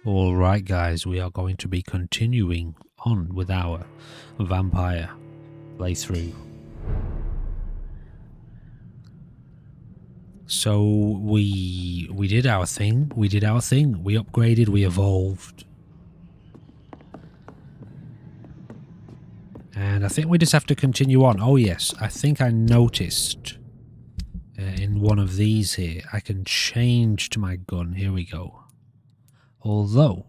Alright guys, we are going to be continuing on with our vampire playthrough. So we did our thing, we upgraded, we evolved. And I think we just have to continue on. Oh yes, I think I noticed in one of these here, I can change to my gun. Here we go. Although,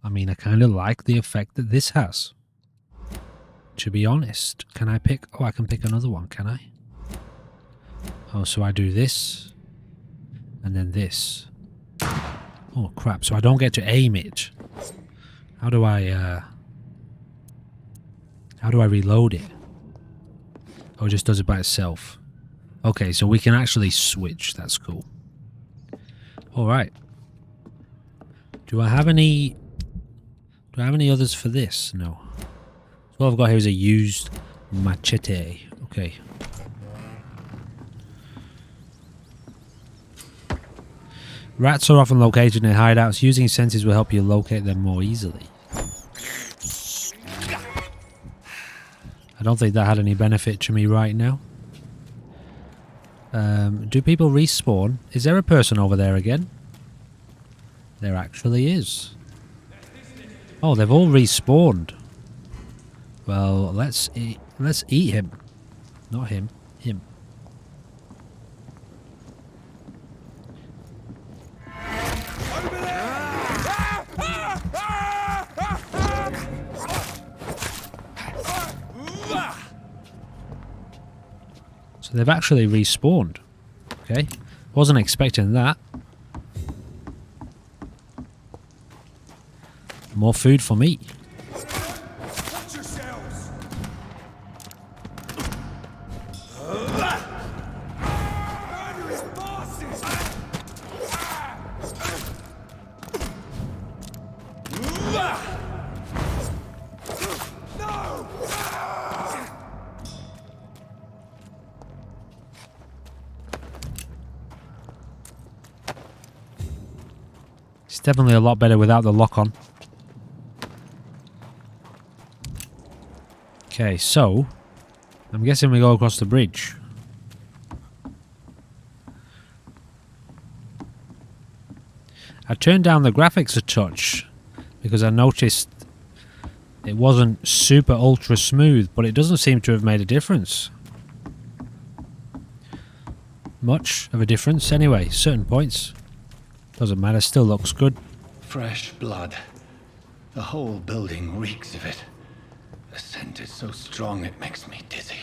I mean, I kind of like the effect that this has. To be honest, can I pick... Oh, I can pick another one, can I? Oh, so I do this. And then this. Oh, crap. So I don't get to aim it. How do I reload it? Oh, it just does it by itself. Okay, so we can actually switch. That's cool. Alright. Do I have any others for this? No. So all I've got here is a used machete. Okay. Rats are often located in hideouts. Using senses will help you locate them more easily. I don't think that had any benefit to me right now. Do people respawn? Is there a person over there again? There actually is. Oh, they've all respawned. Well, let's eat him. Not him. Him. So they've actually respawned. Okay. Wasn't expecting that. More food for me. It's definitely a lot better without the lock on. Okay, so I'm guessing we go across the bridge. I turned down the graphics a touch because I noticed it wasn't super ultra smooth, but it doesn't seem to have made a difference. Much of a difference anyway, certain points. Doesn't matter, still looks good. Fresh blood. The whole building reeks of it. The scent is so strong it makes me dizzy.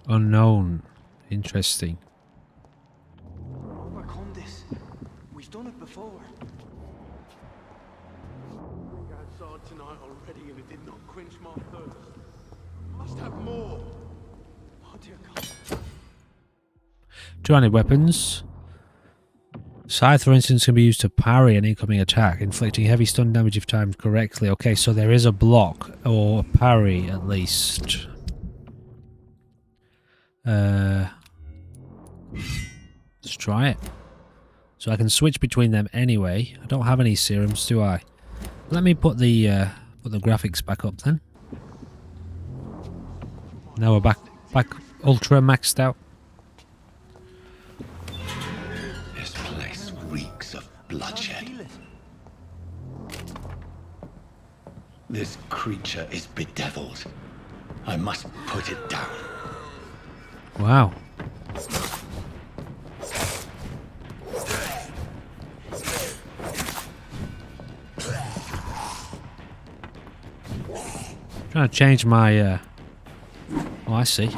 Unknown. Interesting. Overcome this. We've done it before. I outside tonight already and it did not quench my thirst. Must have more. Oh dear God. 200 weapons. Scythe, for instance, can be used to parry an incoming attack, inflicting heavy stun damage if timed correctly. Okay, so there is a block, or parry at least. Let's try it. So I can switch between them anyway. I don't have any serums, do I? Let me put the graphics back up then. Now we're back ultra maxed out. This place reeks of bloodshed. This creature is bedeviled. I must put it down. Wow. Trying to change my oh, I see.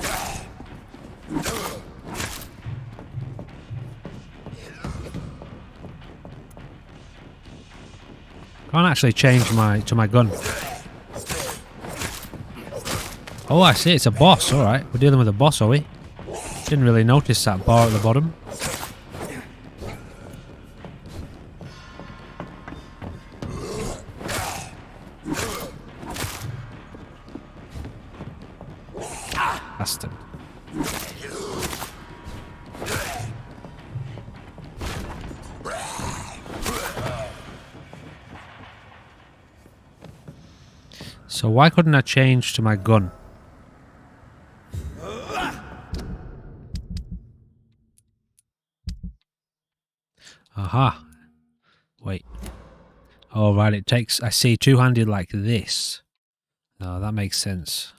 Can't actually change to my gun. Oh, I see. It's a boss. All right, we're dealing with a boss, are we? Didn't really notice that bar at the bottom. Bastard. So why couldn't I change to my gun? Aha. Wait. Oh, right, it takes... I see, two-handed like this. No, that makes sense.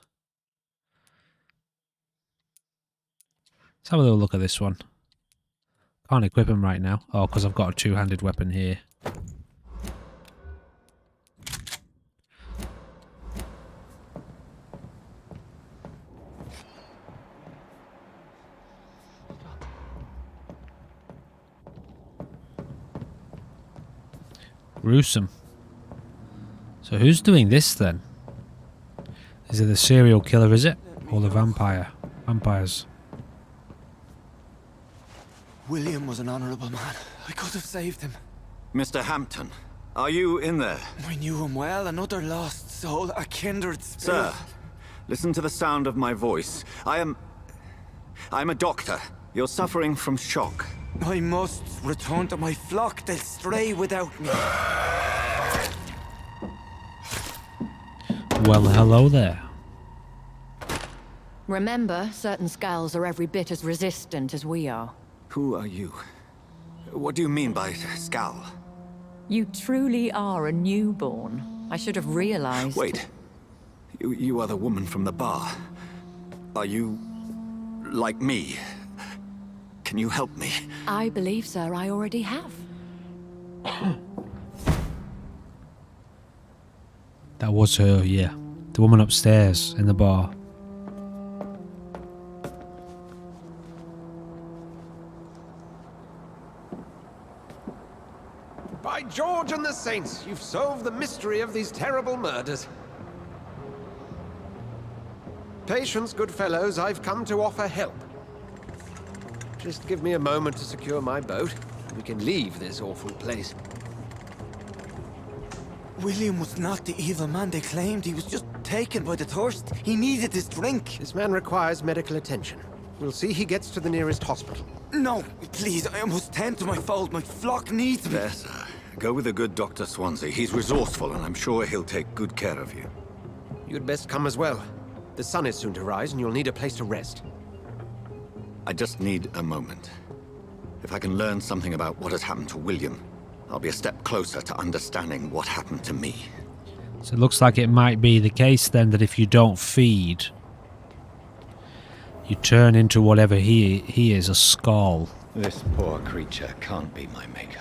Let's have a little look at this one. Can't equip him right now. Oh, because I've got a two-handed weapon here. Gruesome. So who's doing this then? Is it the serial killer, is it? Or the vampire? Vampires. William was an honorable man. I could have saved him. Mr. Hampton, are you in there? I knew him well, another lost soul, a kindred spirit. Sir, listen to the sound of my voice. I'm a doctor. You're suffering from shock. I must return to my flock. They'll stray without me. Well, hello there. Remember, certain skulls are every bit as resistant as we are. Who are you? What do you mean by scowl? You truly are a newborn. I should have realized. Wait. You are the woman from the bar. Are you... like me? Can you help me? I believe, sir, I already have. That was her, yeah. The woman upstairs in the bar. By George and the Saints, you've solved the mystery of these terrible murders. Patience, good fellows, I've come to offer help. Just give me a moment to secure my boat, and we can leave this awful place. William was not the evil man they claimed. He was just taken by the thirst. He needed his drink. This man requires medical attention. We'll see he gets to the nearest hospital. No, please, I must tend to my fold. My flock needs me. There, sir. Go with the good Dr. Swansea. He's resourceful, and I'm sure he'll take good care of you. You'd best come as well. The sun is soon to rise, and you'll need a place to rest. I just need a moment. If I can learn something about what has happened to William, I'll be a step closer to understanding what happened to me. So it looks like it might be the case then that if you don't feed, you turn into whatever he is, a skull. This poor creature can't be my maker.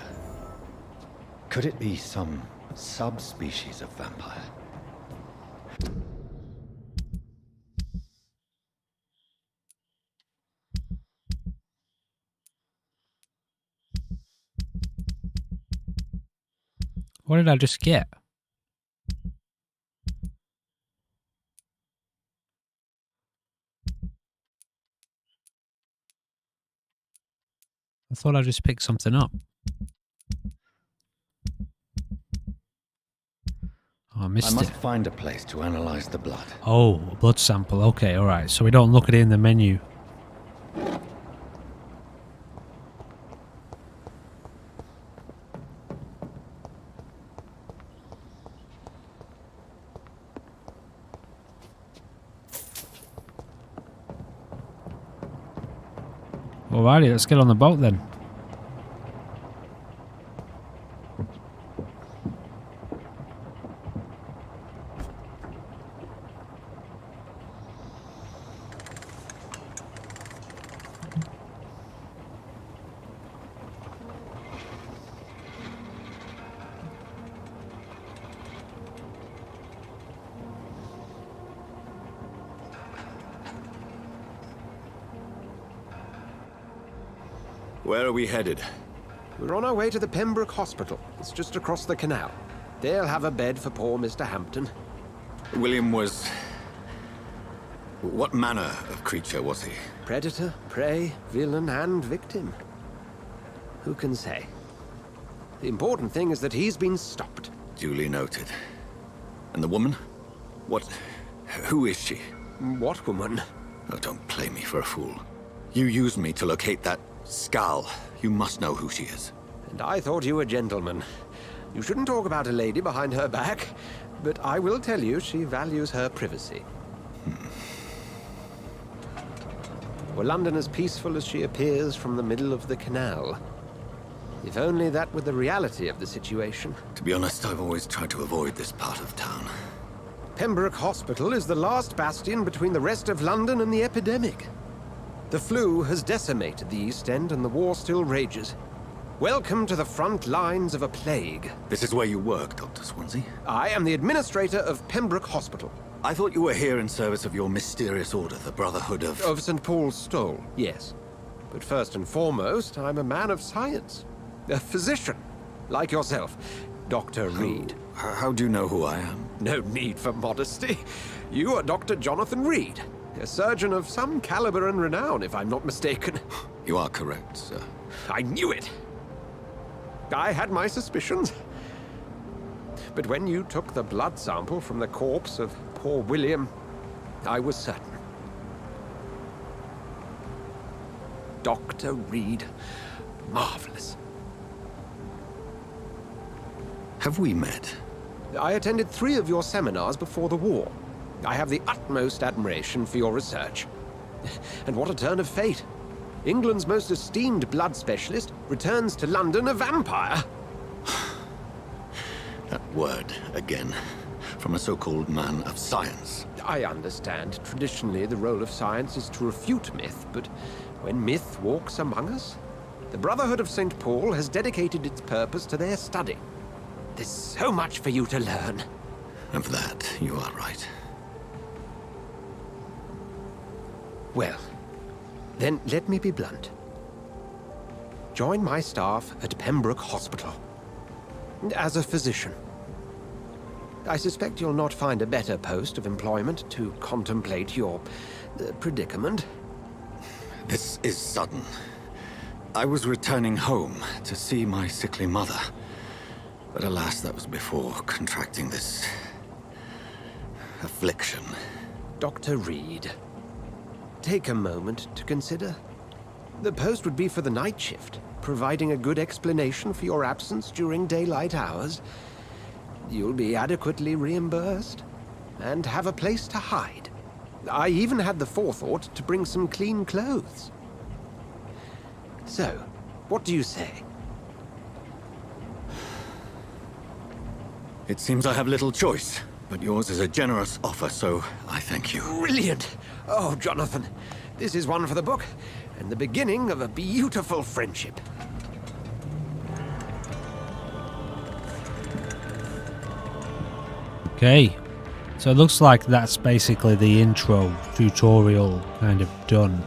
Could it be some subspecies of vampire? What did I just get? I thought I just picked something up. Oh, I missed I must it. find a place to analyze the blood. Oh, a blood sample. Okay, alright. So we don't look at it in the menu. Alrighty, let's get on the boat then. Where are we headed? We're on our way to the Pembroke Hospital. It's just across the canal. They'll have a bed for poor Mr. Hampton. William was... what manner of creature was he? Predator, prey, villain, and victim. Who can say? The important thing is that he's been stopped. Duly noted. And the woman? What... who is she? What woman? Oh, don't play me for a fool. You used me to locate that Skull. You must know who she is. And I thought you a gentleman. You shouldn't talk about a lady behind her back, but I will tell you she values her privacy. Were London as peaceful as she appears from the middle of the canal? If only that were the reality of the situation. To be honest, I've always tried to avoid this part of town. Pembroke Hospital is the last bastion between the rest of London and the epidemic. The flu has decimated the East End and the war still rages. Welcome to the front lines of a plague. This is where you work, Dr. Swansea? I am the administrator of Pembroke Hospital. I thought you were here in service of your mysterious order, the Brotherhood of... Of St. Paul's Stole, yes. But first and foremost, I'm a man of science. A physician, like yourself, Dr. Reed. How do you know who I am? No need for modesty. You are Dr. Jonathan Reed, a surgeon of some caliber and renown, if I'm not mistaken. You are correct, sir. I knew it! I had my suspicions. But when you took the blood sample from the corpse of poor William, I was certain. Dr. Reed. Marvelous. Have we met? I attended 3 of your seminars before the war. I have the utmost admiration for your research. And what a turn of fate. England's most esteemed blood specialist returns to London a vampire. That word, again. From a so-called man of science. I understand. Traditionally, the role of science is to refute myth, but when myth walks among us, the Brotherhood of St. Paul has dedicated its purpose to their study. There's so much for you to learn. Of that, you are right. Well, then let me be blunt. Join my staff at Pembroke Hospital. As a physician. I suspect you'll not find a better post of employment to contemplate your predicament. This is sudden. I was returning home to see my sickly mother. But alas, that was before contracting this... affliction. Dr. Reed, take a moment to consider. The post would be for the night shift, providing a good explanation for your absence during daylight hours. You'll be adequately reimbursed, and have a place to hide. I even had the forethought to bring some clean clothes. So, what do you say? It seems I have little choice, but yours is a generous offer, so I thank you. Brilliant! Oh, Jonathan, this is one for the book, and the beginning of a beautiful friendship. Okay, so it looks like that's basically the intro tutorial kind of done.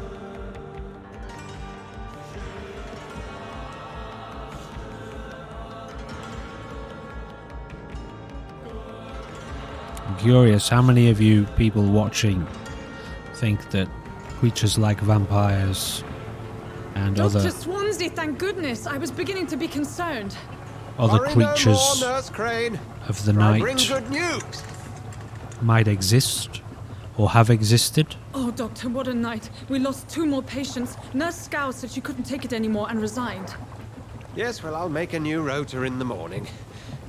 I'm curious how many of you people watching think that creatures like vampires and Dr. Swansea, thank goodness. I was beginning to be concerned. other Worry no more, creatures Nurse Crane. of the I bring night good news. might exist or have existed? Oh, Doctor, what a night. We lost 2 more patients. Nurse Scow said she couldn't take it anymore and resigned. Yes, well, I'll make a new rota in the morning.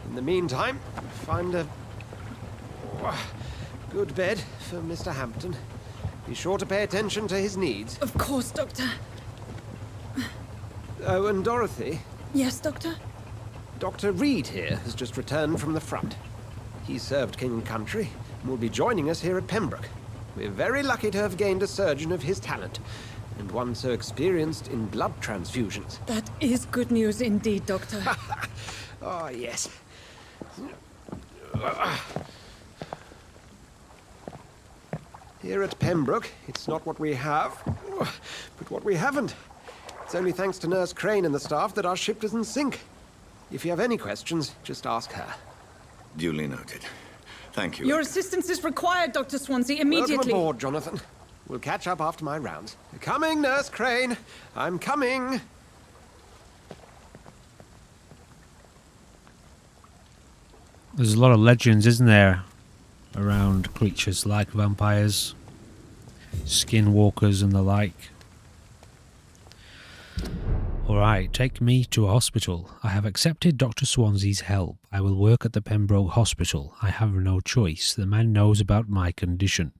In the meantime, find a good bed for Mr. Hampton. Be sure to pay attention to his needs. Of course, Doctor. Oh, and Dorothy, Yes, Doctor? Dr. Reed here has just returned from the front. He served King and Country and will be joining us here at Pembroke. We're very lucky to have gained a surgeon of his talent, and one so experienced in blood transfusions. That is good news indeed, Doctor. Oh, yes. Here at Pembroke, it's not what we have, but what we haven't. It's only thanks to Nurse Crane and the staff that our ship doesn't sink. If you have any questions, just ask her. Duly noted. Thank you. Your assistance is required, Dr. Swansea, immediately. Welcome aboard, Jonathan. We'll catch up after my rounds. Coming, Nurse Crane. I'm coming. There's a lot of legends, isn't there, around creatures like vampires. skinwalkers and the like. Alright, take me to a hospital. I have accepted Dr. Swansea's help. I will work at the Pembroke Hospital. I have no choice. The man knows about my condition,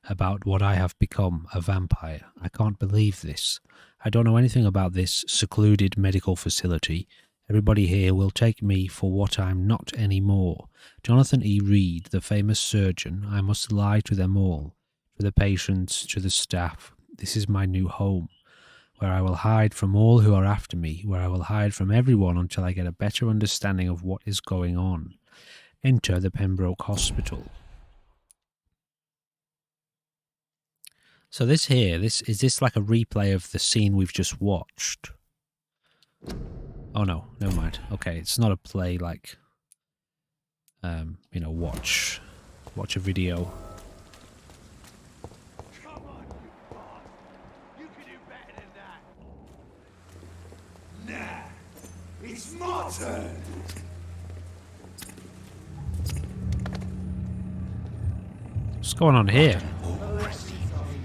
about what I have become, a vampire. I can't believe this. I don't know anything about this secluded medical facility. Everybody here will take me for what I'm not anymore. Jonathan E. Reed, the famous surgeon. I must lie to them all, to the patients, to the staff. This is my new home, where I will hide from all who are after me, where I will hide from everyone until I get a better understanding of what is going on. Enter the Pembroke Hospital. So this here, is this like a replay of the scene we've just watched? Oh no, never mind. Okay, it's not a play like, you know, watch a video. Come on, you bot. You can do better than that. Nah, it's my turn. What's going on here?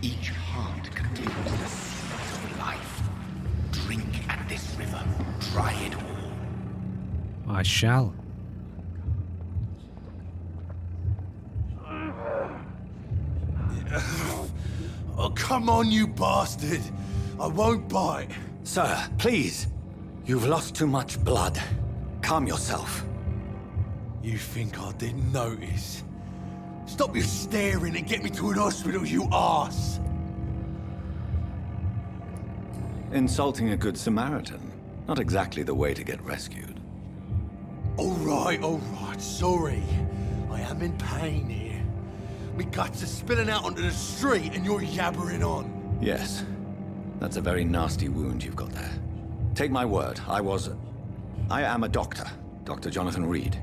Each heart contains the seeds of life. Drink at this river. Try it all. I shall. Oh, come on, you bastard. I won't bite. Sir, please. You've lost too much blood. Calm yourself. You think I didn't notice? Stop your staring and get me to an hospital, you arse! Insulting a good Samaritan. Not exactly the way to get rescued. All right, sorry. I am in pain here. Me guts are spilling out onto the street and you're yabbering on. Yes. That's a very nasty wound you've got there. Take my word, I am a doctor. Dr. Jonathan Reed.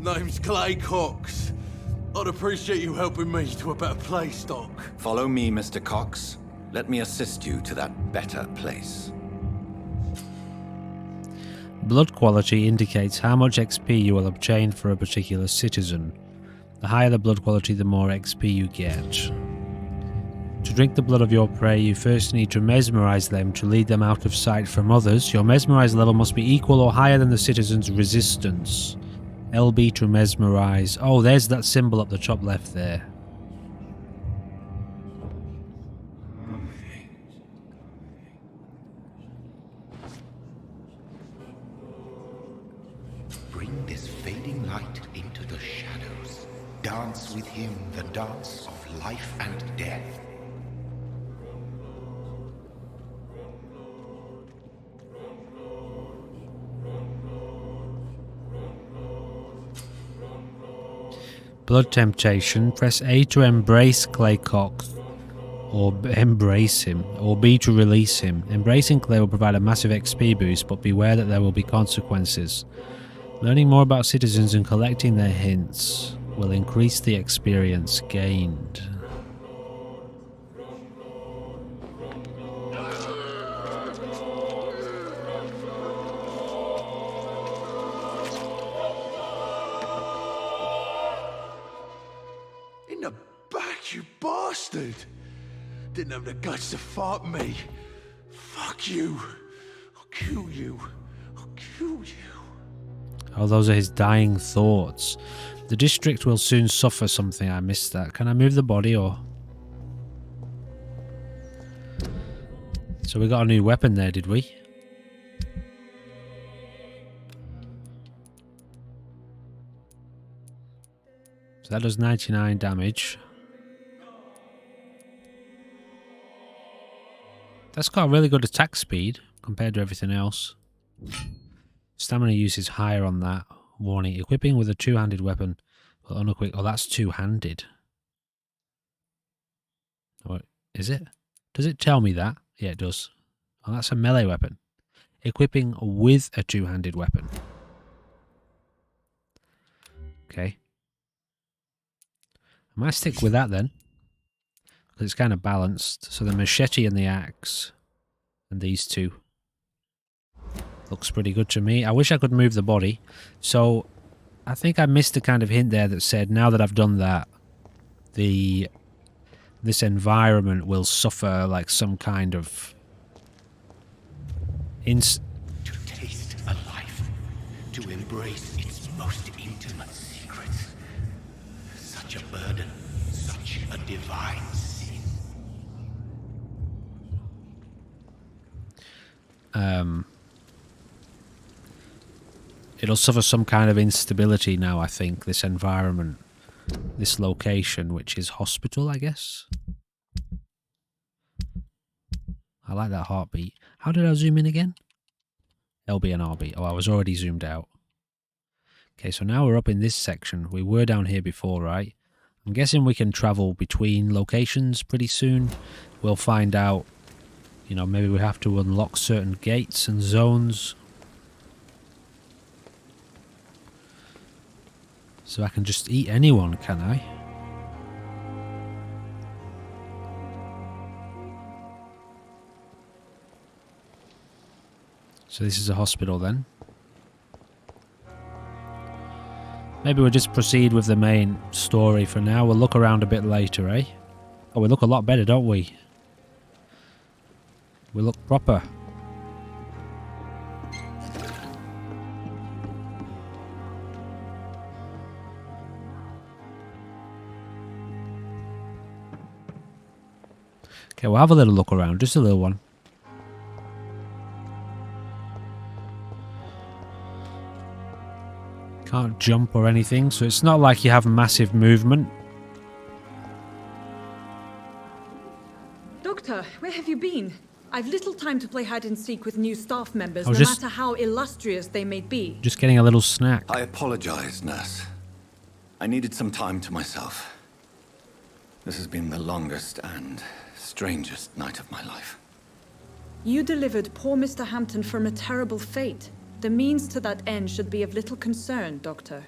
Name's Clay Cox. I'd appreciate you helping me to a better place, Doc. Follow me, Mr. Cox. Let me assist you to that better place. Blood quality indicates how much XP you will obtain for a particular citizen. The higher the blood quality, the more XP you get. To drink the blood of your prey, you first need to mesmerize them to lead them out of sight from others. Your mesmerize level must be equal or higher than the citizen's resistance. LB to mesmerize. Oh, there's that symbol up the top left there. Bring this fading light into the shadows. Dance with him the dance of life and death. Blood temptation. Press A to embrace Clay Cox, or embrace him, or B to release him. Embracing Clay will provide a massive XP boost, but beware that there will be consequences. Learning more about citizens and collecting their hints will increase the experience gained. In the back, you bastard! Didn't have the guts to fight me. Fuck you. I'll kill you. I'll kill you. Oh, those are his dying thoughts. The district will soon suffer something. I missed that. Can I move the body or... So we got a new weapon there, did we? So that does 99 damage. That's got really good attack speed compared to everything else. Stamina use is higher on that. Warning, equipping with a two-handed weapon will unequip. Oh, that's two-handed. What is it? Does it tell me that? Yeah, it does. Oh, that's a melee weapon. Equipping with a two-handed weapon. Okay. I might stick with that then. Because it's kind of balanced. So the machete and the axe. And these two. Looks pretty good to me. I wish I could move the body. So, I think I missed a kind of hint there that said, now that I've done that, the this environment will suffer like some kind of To taste a life, to embrace its most intimate secrets. Such a burden, such a divine sin. It'll suffer some kind of instability now, I think, this environment, this location, which is hospital, I guess. I like that heartbeat. How did I zoom in again? LB and RB. Oh, I was already zoomed out. Okay, so now we're up in this section. We were down here before, right? I'm guessing we can travel between locations pretty soon. We'll find out, you know, maybe we have to unlock certain gates and zones. So I can just eat anyone, can I? So this is a hospital then. Maybe we'll just proceed with the main story for now. We'll look around a bit later, eh? Oh, we look a lot better, don't we? We look proper. Okay, we'll have a little look around, just a little one. Can't jump or anything, so it's not like you have massive movement. Doctor, where have you been? I've little time to play hide and seek with new staff members, I was no just- matter how illustrious they may be. Just getting a little snack. I apologize, nurse. I needed some time to myself. This has been the longest and strangest night of my life. You delivered poor Mr. Hampton from a terrible fate. The means to that end should be of little concern, Doctor.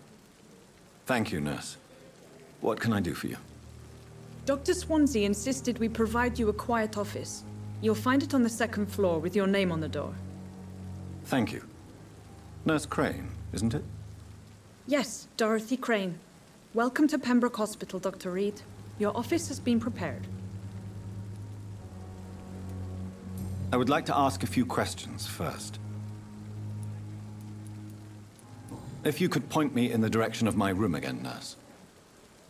Thank you, nurse. What can I do for you? Dr. Swansea insisted we provide you a quiet office. You'll find it on the second floor with your name on the door. Thank you. Nurse Crane, isn't it? Yes, Dorothy Crane. Welcome to Pembroke Hospital, Dr. Reed. Your office has been prepared. I would like to ask a few questions first. If you could point me in the direction of my room again, nurse.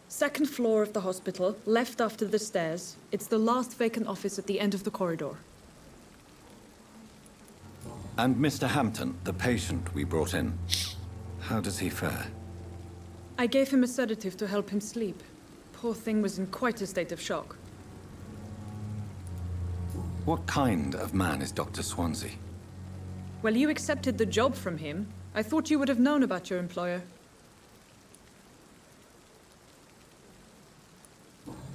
Second floor of the hospital, left after the stairs. It's the last vacant office at the end of the corridor. And Mr. Hampton, the patient we brought in, how does he fare? I gave him a sedative to help him sleep. Poor thing was in quite a state of shock. What kind of man is Dr. Swansea? Well, you accepted the job from him. I thought you would have known about your employer.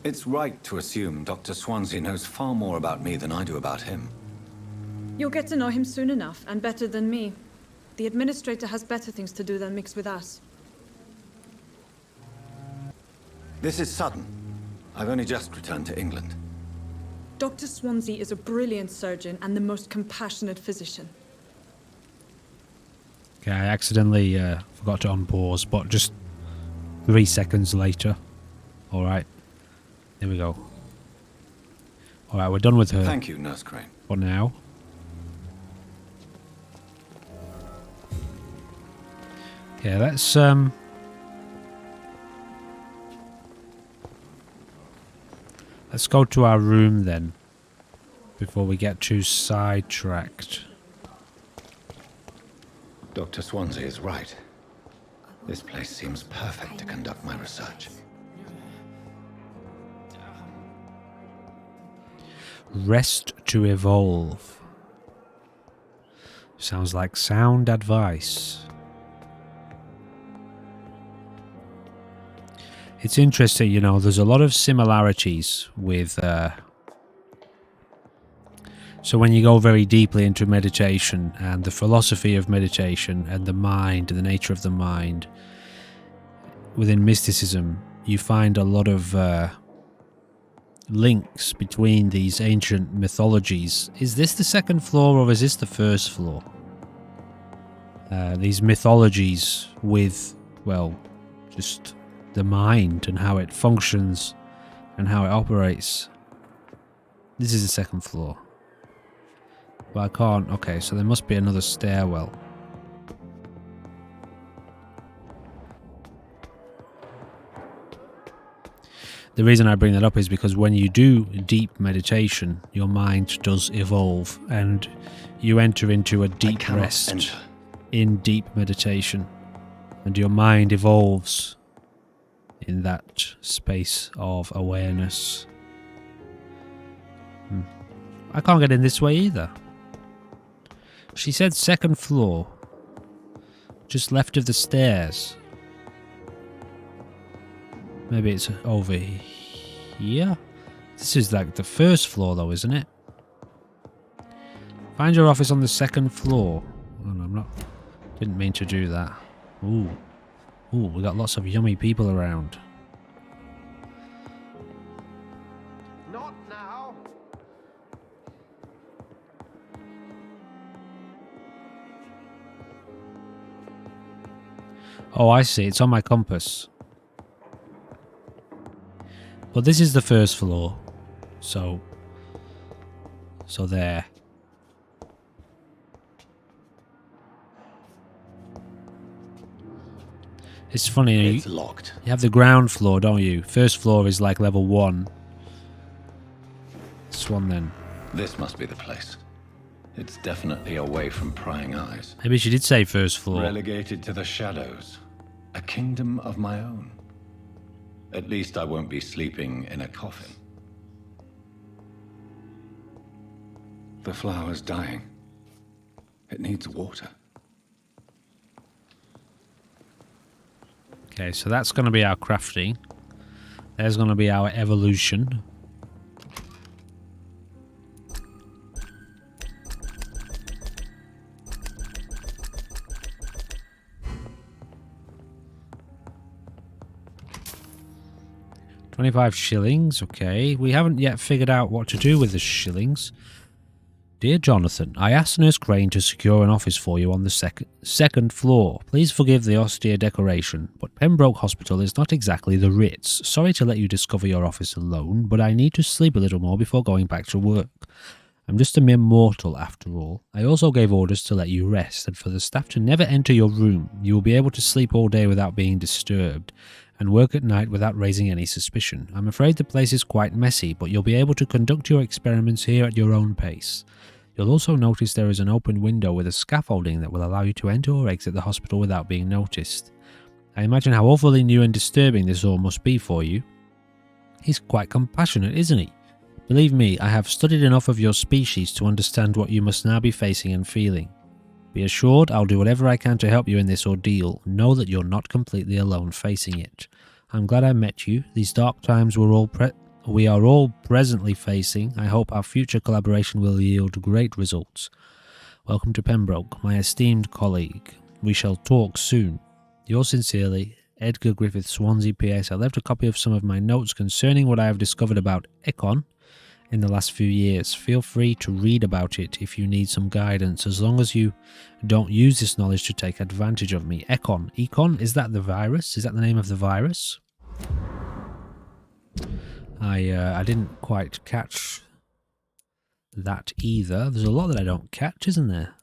It's right to assume Dr. Swansea knows far more about me than I do about him. You'll get to know him soon enough, and better than me. The administrator has better things to do than mix with us. This is sudden. I've only just returned to England. Dr. Swansea is a brilliant surgeon and the most compassionate physician. Okay, I accidentally forgot to unpause, but just 3 seconds later. Alright. There we go. Alright, we're done with her. Thank you, Nurse Crane. For now. Okay, let's go to our room then, before we get too sidetracked. Dr. Swansea is right. This place seems perfect to conduct my research. Rest to evolve. Sounds like sound advice. It's interesting, you know, there's a lot of similarities with... So when you go very deeply into meditation and the philosophy of meditation and the mind, the nature of the mind, within mysticism, you find a lot of links between these ancient mythologies. Is this the second floor or is this the first floor? These mythologies with, well, just the mind and how it functions and how it operates. This is the second floor. But I can't. Okay, so there must be another stairwell. The reason I bring that up is because when you do deep meditation, your mind does evolve and you enter into a deep rest in deep meditation. And your mind evolves in that space of awareness. I can't get in this way either. She said second floor. Just left of the stairs. Maybe it's over here? This is like the first floor though, isn't it? Find your office on the second floor. Oh, no, I'm not... Didn't mean to do that. Ooh. Ooh, we got lots of yummy people around. Not now. Oh, I see. It's on my compass. But this is the first floor. So there. It's funny. It's locked. You have the ground floor, don't you? First floor is like level 1. This one then. This must be the place. It's definitely away from prying eyes. Maybe she did say first floor. Relegated to the shadows. A kingdom of my own. At least I won't be sleeping in a coffin. The flower's dying. It needs water. Okay, so that's going to be our crafting. There's going to be our evolution. $25 shillings, okay. We haven't yet figured out what to do with the shillings. Dear Jonathan, I asked Nurse Crane to secure an office for you on the second floor. Please forgive the austere decoration, but Pembroke Hospital is not exactly the Ritz. Sorry to let you discover your office alone, but I need to sleep a little more before going back to work. I'm just a mere mortal after all. I also gave orders to let you rest, and for the staff to never enter your room. You will be able to sleep all day without being disturbed, and work at night without raising any suspicion. I'm afraid the place is quite messy, but you'll be able to conduct your experiments here at your own pace. You'll also notice there is an open window with a scaffolding that will allow you to enter or exit the hospital without being noticed. I imagine how awfully new and disturbing this all must be for you. He's quite compassionate, isn't he? Believe me, I have studied enough of your species to understand what you must now be facing and feeling. Be assured I'll do whatever I can to help you in this ordeal. Know that you're not completely alone facing it. I'm glad I met you. These dark times we are all presently facing. I hope our future collaboration will yield great results. Welcome to Pembroke, my esteemed colleague. We shall talk soon. Yours sincerely, Edgar Griffith, Swansea, PS. I left a copy of some of my notes concerning what I have discovered about Econ in the last few years. Feel free to read about it if you need some guidance, as long as you don't use this knowledge to take advantage of me. Econ, is that the virus? Is that the name of the virus? I didn't quite catch that either. There's a lot that I don't catch, isn't there?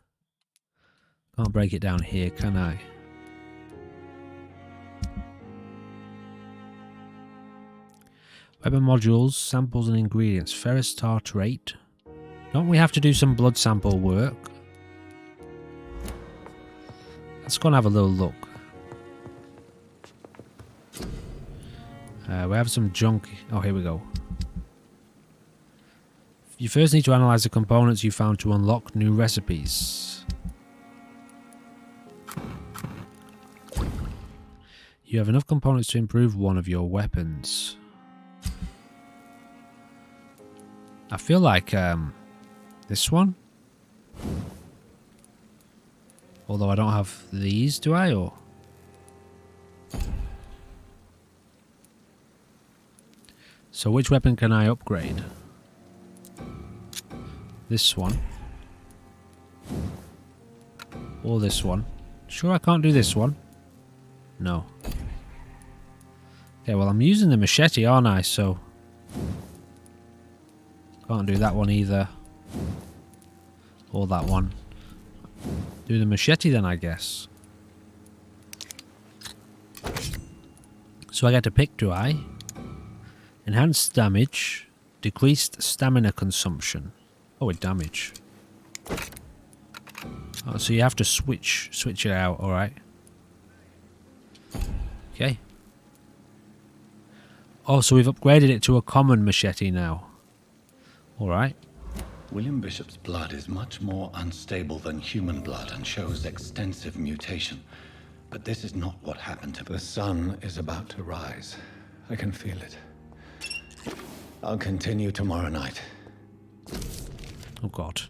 Can't break it down here, can I? Weapon modules, samples and ingredients. Ferrous tartrate. Don't we have to do some blood sample work? Let's go and have a little look. We have some junk. Oh, here we go. You first need to analyze the components you found to unlock new recipes. You have enough components to improve one of your weapons. I feel like this one. Although I don't have these, do I? Or so which weapon can I upgrade? This one. Or this one. Sure I can't do this one? No. Okay, well I'm using the machete, aren't I? So Can't do that one either. Or that one. Do the machete then, I guess. So I get to pick, do I? Enhanced damage. Decreased stamina consumption. Oh, with damage. Oh, so you have to switch it out, alright. Okay. Oh, so we've upgraded it to a common machete now. Alright. William Bishop's blood is much more unstable than human blood and shows extensive mutation. But this is not what happened to... The sun is about to rise. I can feel it. I'll continue tomorrow night. Oh god.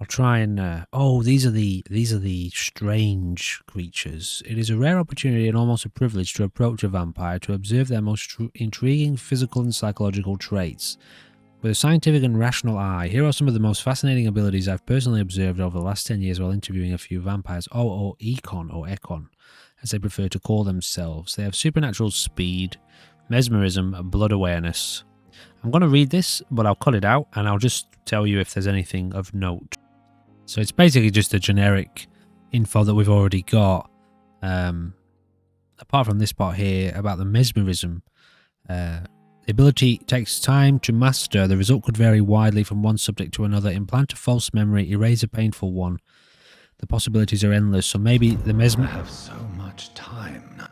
I'll try and oh, these are the strange creatures. It is a rare opportunity and almost a privilege to approach a vampire to observe their most intriguing physical and psychological traits. With a scientific and rational eye, here are some of the most fascinating abilities I've personally observed over the last 10 years while interviewing a few vampires. Oh, or Econ, as they prefer to call themselves. They have supernatural speed, mesmerism, blood awareness. I'm going to read this, but I'll cut it out, and I'll just tell you if there's anything of note. So it's basically just a generic info that we've already got. Apart from this part here about the mesmerism. The ability takes time to master. The result could vary widely from one subject to another. Implant a false memory, erase a painful one. The possibilities are endless, so maybe the I have so much time now.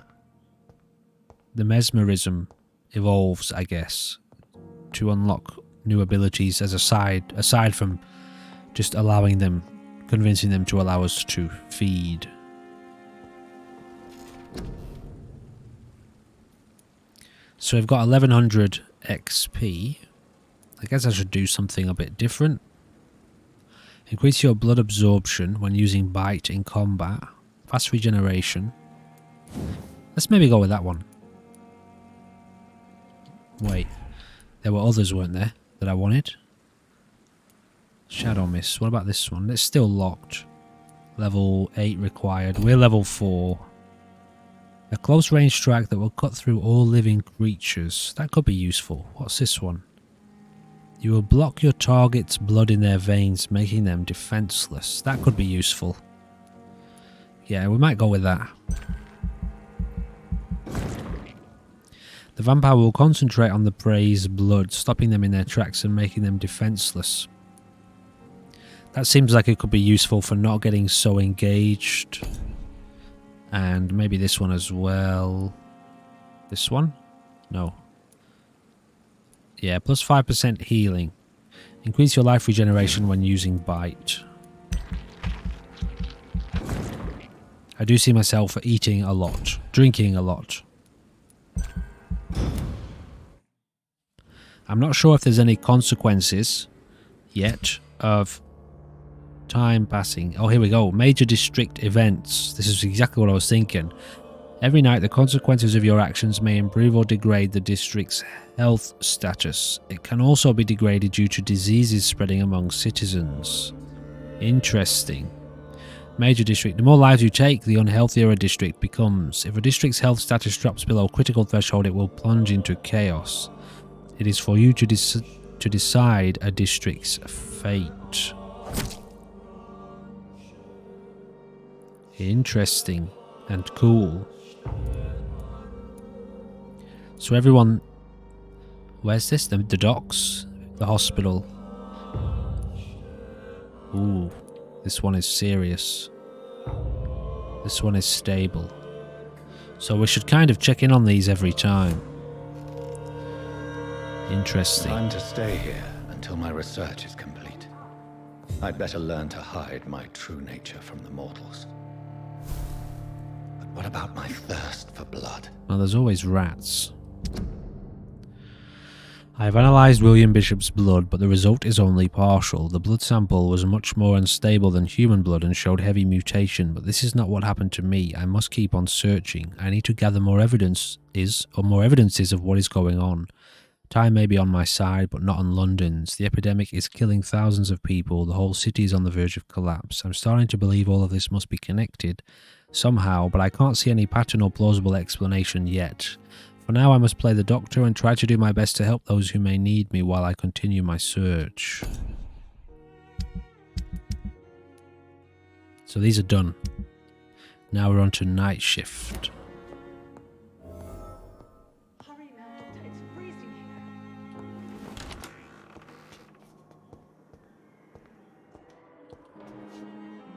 The mesmerism evolves, I guess, to unlock new abilities as aside from just allowing them, convincing them to allow us to feed. So we've got 1100 XP. I guess I should do something a bit different. Increase your blood absorption when using bite in combat. Fast regeneration. Let's maybe go with that one. Wait. There were others, weren't there, that I wanted? Shadow Mist. What about this one? It's still locked. Level 8 required. We're level 4. A close range strike that will cut through all living creatures. That could be useful. What's this one? You will block your target's blood in their veins, making them defenseless. That could be useful. Yeah, we might go with that. The vampire will concentrate on the prey's blood, stopping them in their tracks and making them defenseless. That seems like it could be useful for not getting so engaged. And maybe this one as well. This one? No. Yeah, plus 5% healing. Increase your life regeneration when using bite. I do see myself eating a lot, drinking a lot. I'm not sure if there's any consequences yet of time passing. Oh, here we go. Major district events. This is exactly what I was thinking. Every night, the consequences of your actions may improve or degrade the district's health status. It can also be degraded due to diseases spreading among citizens. Interesting. Major district. The more lives you take, the unhealthier a district becomes. If a district's health status drops below critical threshold, it will plunge into chaos. It is for you to decide a district's fate. Interesting and cool. So everyone... Where's this? The docks? The hospital. Ooh. This one is serious. This one is stable. So we should kind of check in on these every time. Interesting. I'm to stay here until my research is complete. I'd better learn to hide my true nature from the mortals. But what about my thirst for blood? Well, there's always rats. I have analysed William Bishop's blood, but the result is only partial. The blood sample was much more unstable than human blood and showed heavy mutation, but this is not what happened to me. I must keep on searching. I need to gather more evidences of what is going on. Time may be on my side, but not on London's. The epidemic is killing thousands of people. The whole city is on the verge of collapse. I'm starting to believe all of this must be connected somehow, but I can't see any pattern or plausible explanation yet. For now, I must play the doctor and try to do my best to help those who may need me while I continue my search. So these are done. Now we're on to night shift. Hurry now, Doctor. It's freezing here.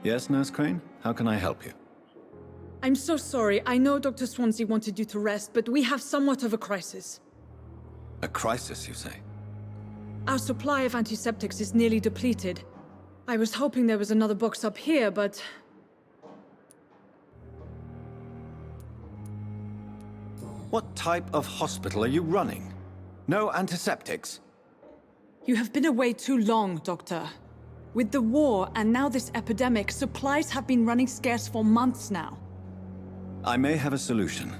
Yes, Nurse Crane? How can I help you? I'm so sorry. I know Dr. Swansea wanted you to rest, but we have somewhat of a crisis. A crisis, you say? Our supply of antiseptics is nearly depleted. I was hoping there was another box up here, but... What type of hospital are you running? No antiseptics? You have been away too long, Doctor. With the war and now this epidemic, supplies have been running scarce for months now. I may have a solution.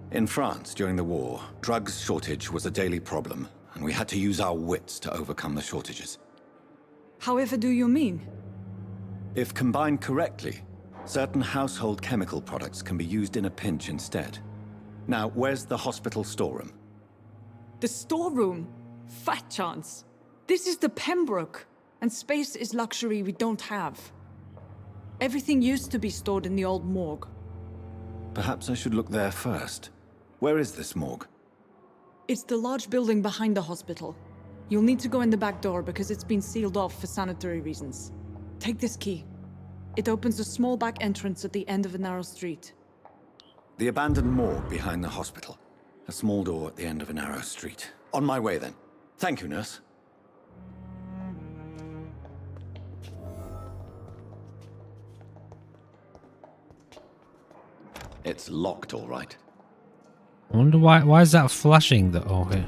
In France, during the war, drugs shortage was a daily problem, and we had to use our wits to overcome the shortages. However do you mean? If combined correctly, certain household chemical products can be used in a pinch instead. Now, where's the hospital storeroom? The storeroom? Fat chance. This is the Pembroke, and space is luxury we don't have. Everything used to be stored in the old morgue. Perhaps I should look there first. Where is this morgue? It's the large building behind the hospital. You'll need to go in the back door because it's been sealed off for sanitary reasons. Take this key. It opens a small back entrance at the end of a narrow street. The abandoned morgue behind the hospital. A small door at the end of a narrow street. On my way then. Thank you, nurse. It's locked, all right. I wonder why is that flashing? That oh, here.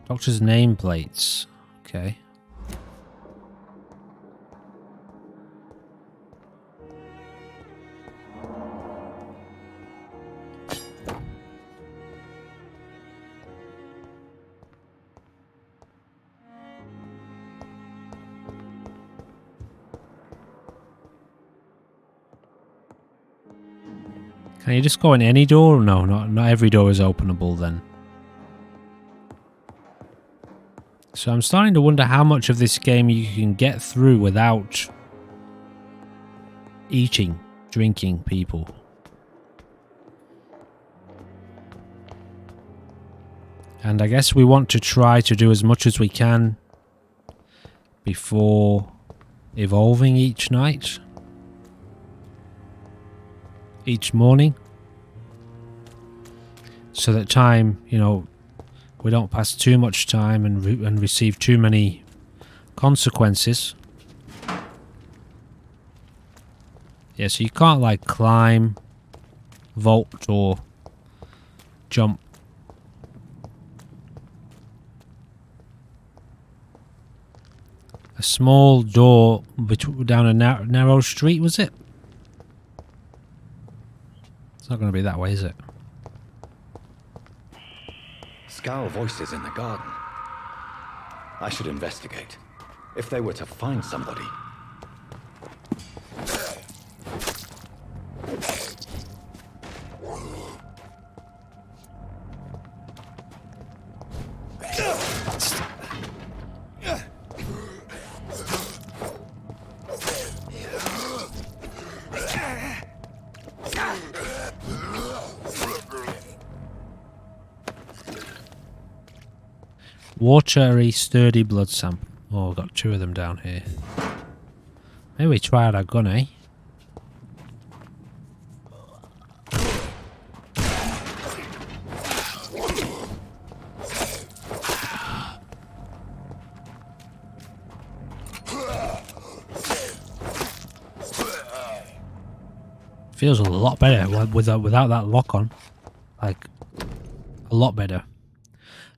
Doctor's nameplates. Okay. Can you just go in any door? No, not every door is openable then. So I'm starting to wonder how much of this game you can get through without eating, drinking people. And I guess we want to try to do as much as we can before evolving each night. Each morning, so that time, you know, we don't pass too much time and receive too many consequences. Yeah, so you can't like climb, vault, or jump. A small door down a narrow street, was it? It's not going to be that way, is it? Scowl voices in the garden. I should investigate. If they were to find somebody. Watery, sturdy blood sample. Oh, I've got two of them down here. Maybe we try out our gun, eh? Feels a lot better without that lock on. Like, a lot better.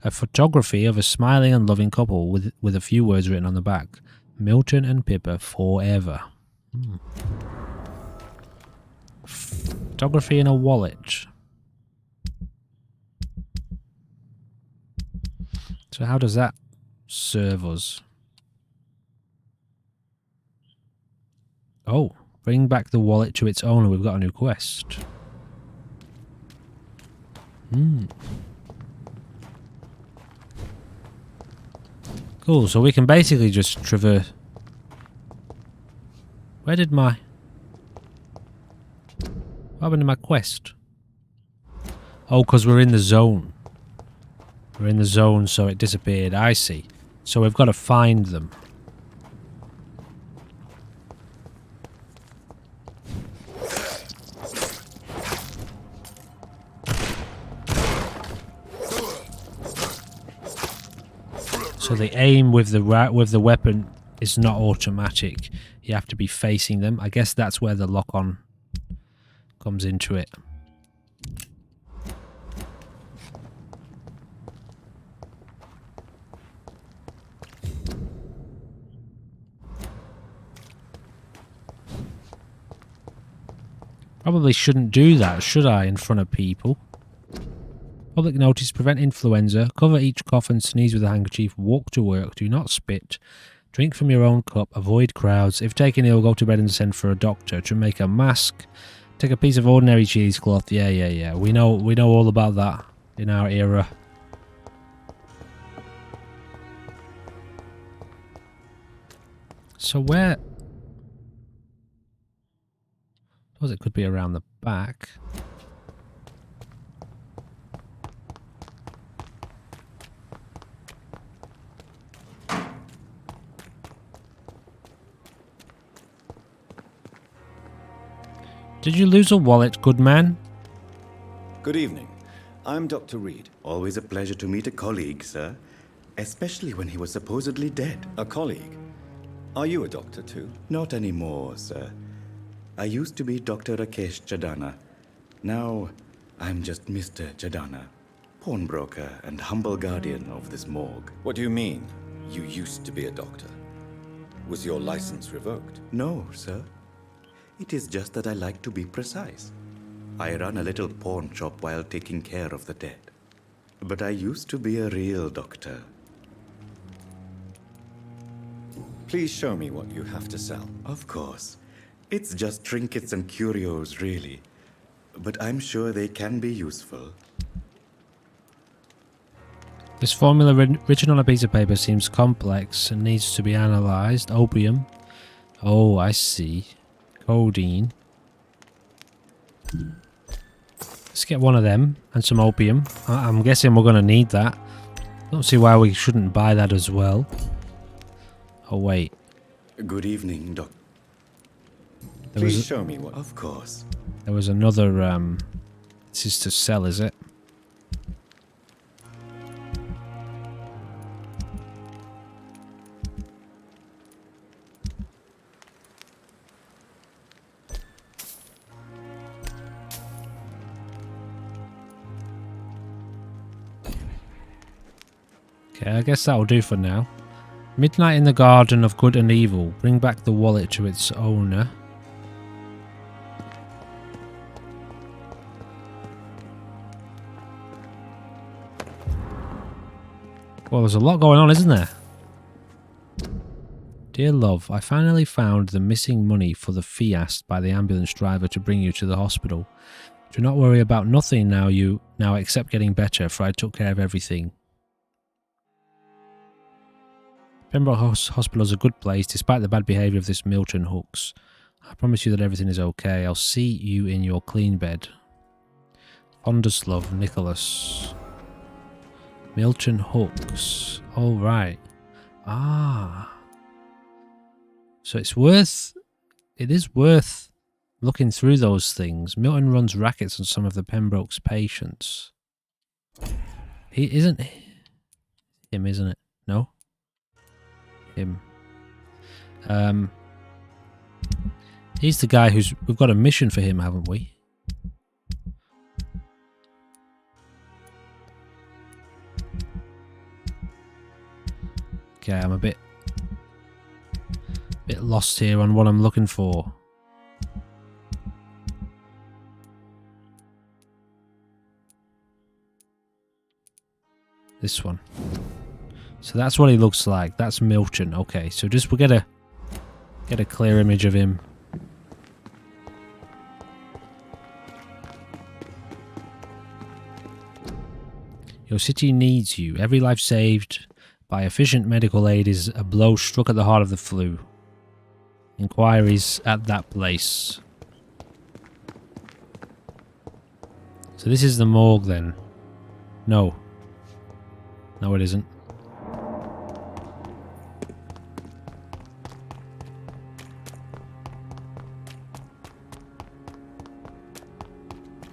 A photography of a smiling and loving couple with a few words written on the back. Milton and Pippa forever. Photography in a wallet. So how does that serve us? Oh, bring back the wallet to its owner. We've got a new quest. Cool, so we can basically just traverse... Where did my... What happened to my quest? Oh, because we're in the zone. We're in the zone, so it disappeared. I see. So we've got to find them. So the aim with the weapon is not automatic. You have to be facing them. I guess that's where the lock-on comes into it. Probably shouldn't do that, should I, in front of people? Public notice, prevent influenza, cover each cough and sneeze with a handkerchief, walk to work, do not spit, drink from your own cup, avoid crowds, if taken ill, go to bed and send for a doctor, to make a mask, take a piece of ordinary cheesecloth, yeah, we know all about that in our era. So where... I suppose it could be around the back. Did you lose a wallet, good man? Good evening. I'm Dr. Reed. Always a pleasure to meet a colleague, sir. Especially when he was supposedly dead. A colleague? Are you a doctor too? Not anymore, sir. I used to be Dr. Rakesh Chadana. Now, I'm just Mr. Chadana, pawnbroker and humble guardian of this morgue. What do you mean, you used to be a doctor? Was your license revoked? No, sir. It is just that I like to be precise. I run a little pawn shop while taking care of the dead. But I used to be a real doctor. Please show me what you have to sell. Of course. It's just trinkets and curios, really. But I'm sure they can be useful. This formula written on a piece of paper seems complex and needs to be analysed. Opium. Oh, I see. Codeine. Let's get one of them and some opium. I'm guessing we're going to need that. Don't see why we shouldn't buy that as well. Oh, wait. Good evening, Doc. Please show me what. Of course. There was another, this is to sell, is it? Okay, I guess that'll do for now. Midnight in the Garden of Good and Evil. Bring back the wallet to its owner. Well, there's a lot going on, isn't there? Dear love, I finally found the missing money for the fee asked by the ambulance driver to bring you to the hospital. Do not worry about nothing now except getting better, for I took care of everything. Pembroke Hospital is a good place, despite the bad behaviour of this Milton Hooks. I promise you that everything is okay. I'll see you in your clean bed. Fondest love, Nicholas. Milton Hooks. All right. Ah. So it is worth looking through those things. Milton runs rackets on some of the Pembroke's patients. He isn't him, isn't it? No? Him. He's the guy we've got a mission for him, haven't we? Okay, I'm a bit lost here on what I'm looking for. This one. So that's what he looks like. That's Milton. Okay, so we'll get a clear image of him. Your city needs you. Every life saved by efficient medical aid is a blow struck at the heart of the flu. Inquiries at that place. So this is the morgue then? No. No, it isn't.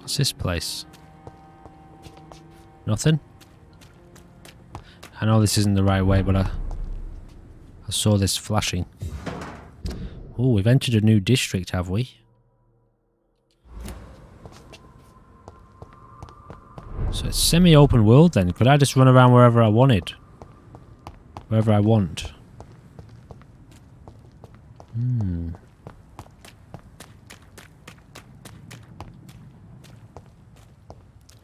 What's this place? Nothing? I know this isn't the right way, but I saw this flashing. Oh, we've entered a new district, have we? So it's semi-open world then. Could I just run around wherever I wanted? Wherever I want.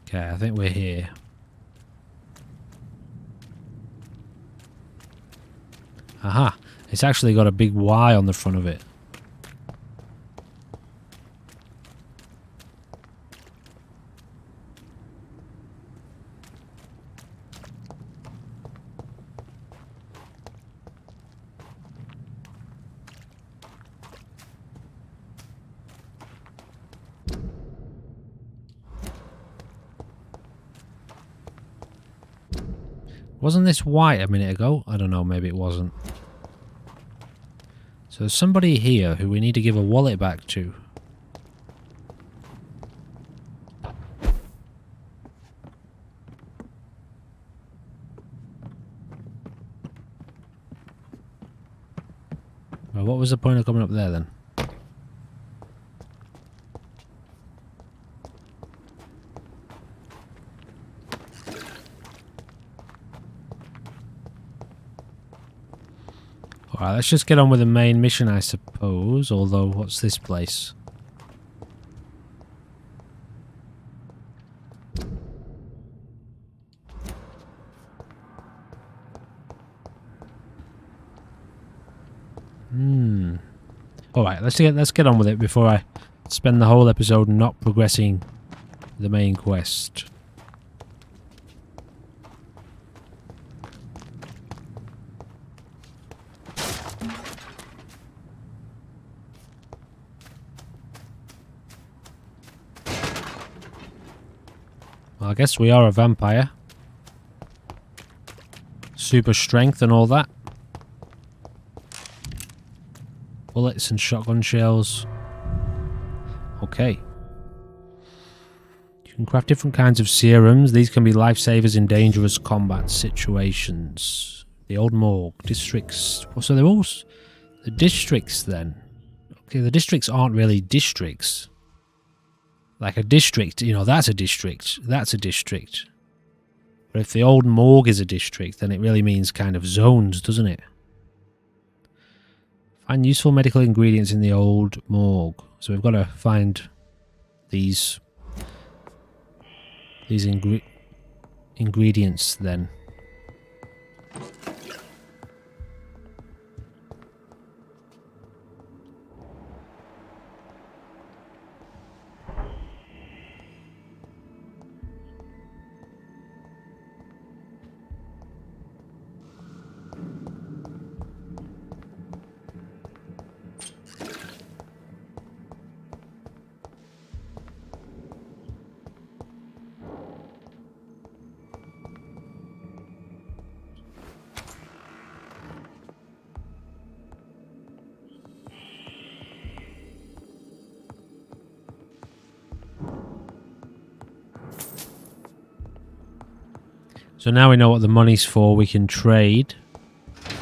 Okay, I think we're here. Aha! It's actually got a big Y on the front of it. Wasn't this white a minute ago? I don't know, maybe it wasn't. So there's somebody here who we need to give a wallet back to. Well, what was the point of coming up there then? Alright, let's just get on with the main mission, I suppose. Although, what's this place? Alright, let's get on with it before I spend the whole episode not progressing the main quest. Well, I guess we are a vampire. Super strength and all that. Bullets and shotgun shells. Okay. You can craft different kinds of serums. These can be lifesavers in dangerous combat situations. The old morgue. Districts. So they're all the districts then. Okay, the districts aren't really districts. Like a district, you know, that's a district. That's a district. But if the old morgue is a district, then it really means kind of zones, doesn't it? Find useful medical ingredients in the old morgue. So we've got to find these ingredients then. So now we know what the money's for, we can trade.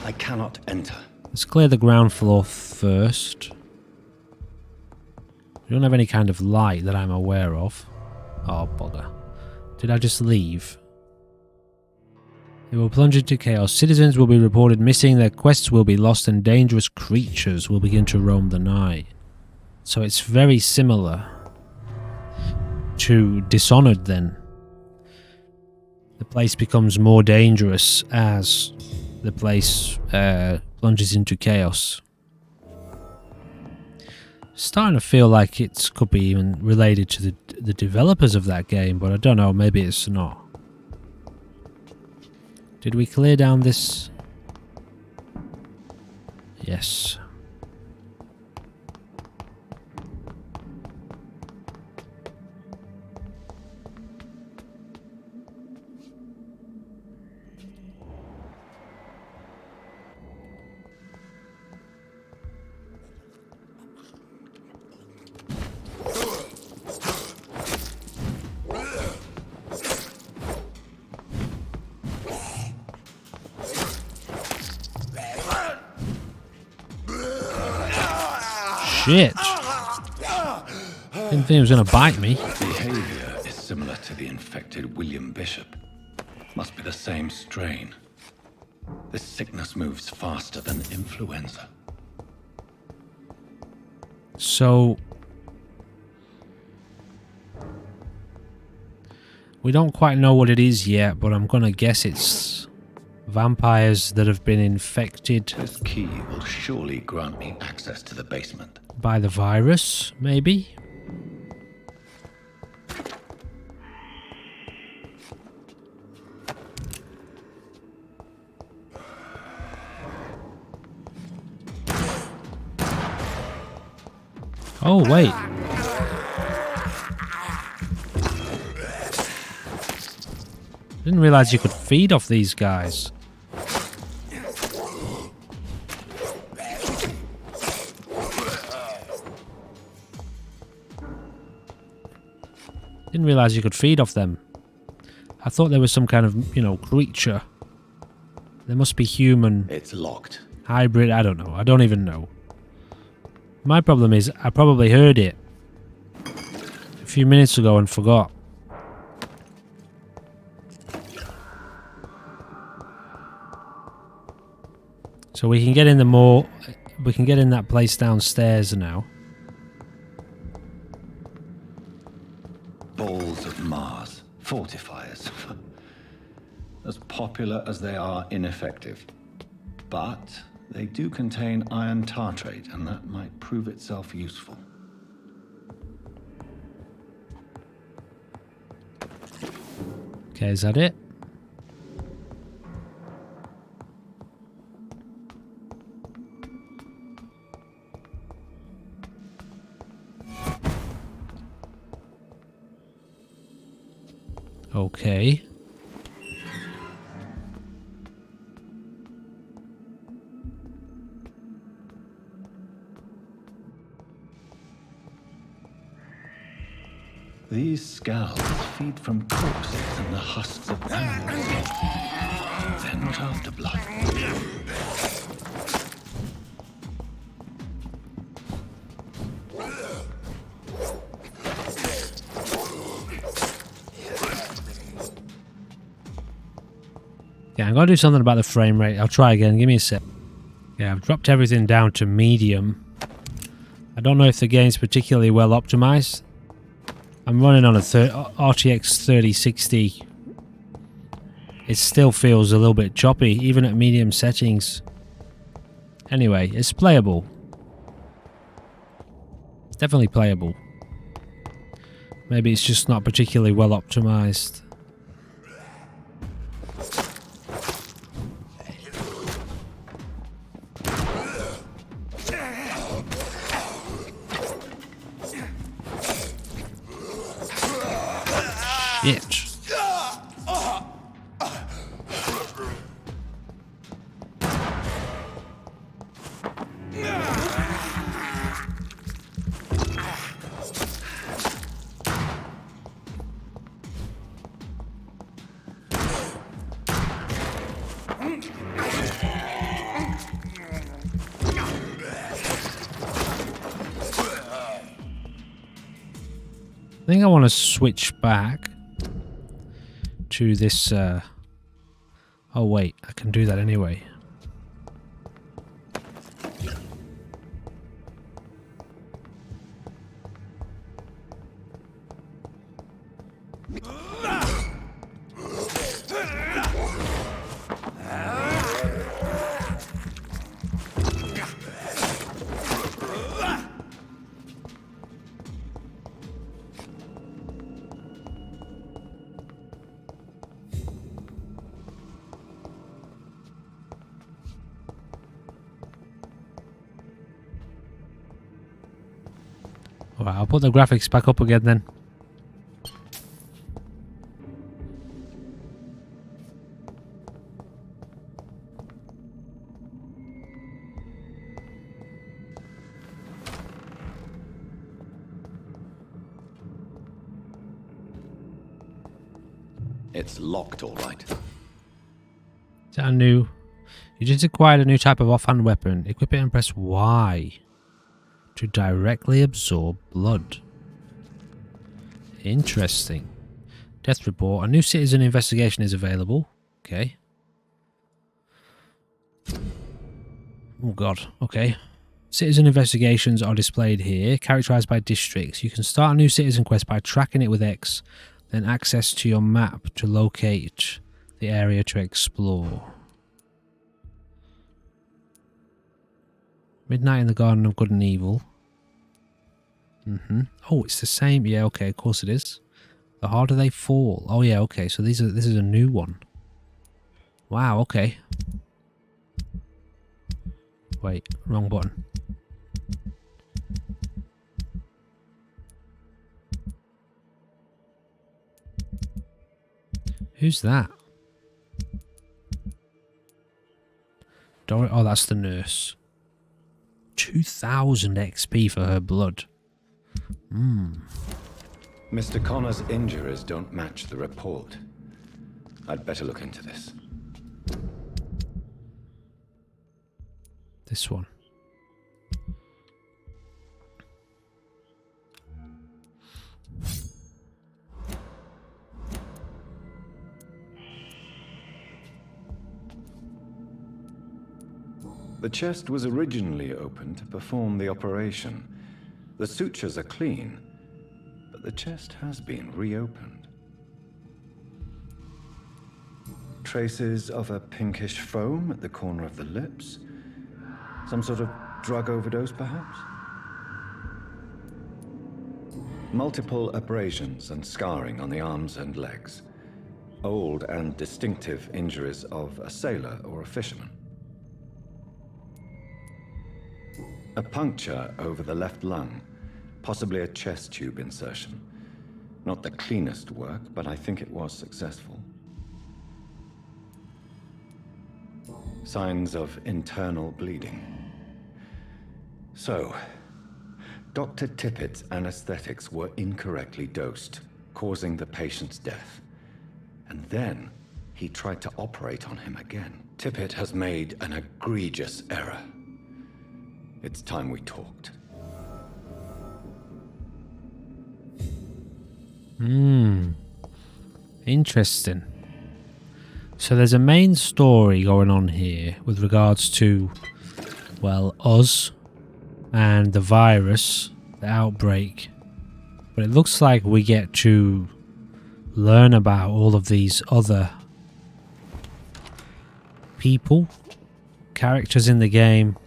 I cannot enter. Let's clear the ground floor first. We don't have any kind of light that I'm aware of. Oh, bugger. Did I just leave? They will plunge into chaos. Citizens will be reported missing, their quests will be lost, and dangerous creatures will begin to roam the night. So it's very similar to Dishonored then. The place becomes more dangerous as the place plunges into chaos. Starting to feel like it could be even related to the developers of that game, but I don't know, maybe it's not. Did we clear down this? Yes. Shit. Didn't think he was going to bite me. Behavior is similar to the infected William Bishop. Must be the same strain. This sickness moves faster than influenza. So we don't quite know what it is yet, but I'm going to guess it's vampires that have been infected. This key will surely grant me access to the basement. By the virus, maybe? Oh, wait. Didn't realize you could feed off these guys. Didn't realize you could feed off them. I thought there was some kind of, you know, creature. There must be human. It's locked. Hybrid, I don't know. I don't even know. My problem is I probably heard it a few minutes ago and forgot. So we can get in we can get in that place downstairs now. Balls of Mars. Fortifiers. As popular as they are ineffective. But they do contain iron tartrate, and that might prove itself useful. Okay, is that it? Okay. These scowls feed from corpses and the husks of animals. They're not after blood. Yeah, I'm going to do something about the frame rate. I'll try again. Give me a sec. Yeah, I've dropped everything down to medium. I don't know if the game's particularly well optimized. I'm running on a RTX 3060. It still feels a little bit choppy, even at medium settings. Anyway, it's playable. It's definitely playable. Maybe it's just not particularly well optimized. Shit. I think I want to switch back to this. Oh wait, I can do that anyway. Alright, I'll put the graphics back up again then. It's locked, all right. Is that a new... You just acquired a new type of offhand weapon. Equip it and press Y to directly absorb blood. Interesting. Death report. A new citizen investigation is available. Okay. Oh god. Okay. Citizen investigations are displayed here, characterized by districts. You can start a new citizen quest by tracking it with X, then access to your map to locate the area to explore. Midnight in the Garden of Good and Evil. Oh, it's the same. Yeah, okay, of course it is. The harder they fall. Oh yeah, okay. So this is a new one. Wow, okay. Wait, wrong button. Who's that? Oh, that's the nurse. 2000 XP for her blood. Mr. Connor's injuries don't match the report. I'd better look into this. This one. The chest was originally opened to perform the operation. The sutures are clean, but the chest has been reopened. Traces of a pinkish foam at the corner of the lips. Some sort of drug overdose, perhaps? Multiple abrasions and scarring on the arms and legs. Old and distinctive injuries of a sailor or a fisherman. A puncture over the left lung, possibly a chest tube insertion. Not the cleanest work, but I think it was successful. Signs of internal bleeding. So, Dr. Tippett's anesthetics were incorrectly dosed, causing the patient's death. And then, he tried to operate on him again. Tippett has made an egregious error. It's time we talked. Interesting. So there's a main story going on here with regards to, well, us and the virus, the outbreak. But it looks like we get to learn about all of these other people, characters in the game,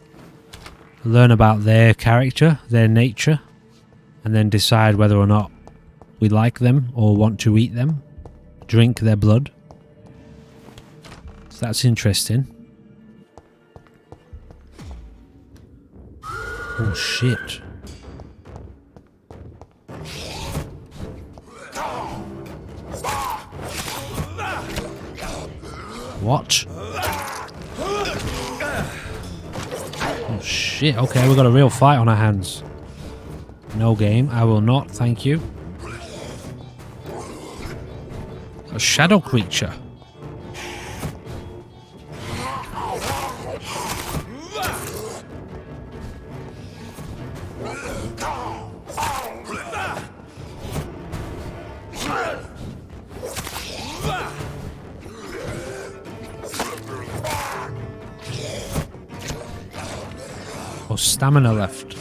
learn about their character, their nature, and then decide whether or not we like them or want to eat them, drink their blood. So that's interesting. Oh shit. What? Oh shit, okay, we've got a real fight on our hands. No game, I will not, thank you. A shadow creature. Oh, stamina left.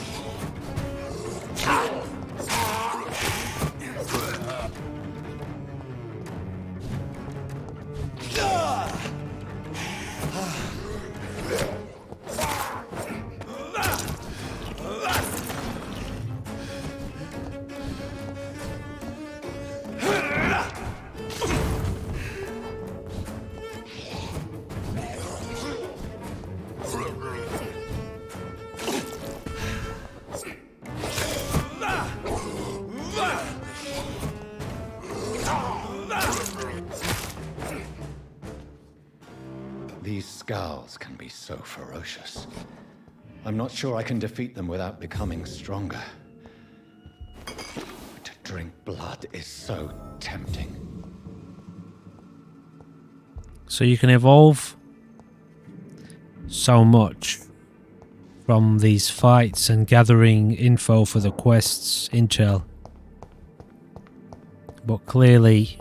These scowls can be so ferocious. I'm not sure I can defeat them without becoming stronger. To drink blood is so tempting. So you can evolve so much from these fights and gathering info for the quests, intel. But clearly,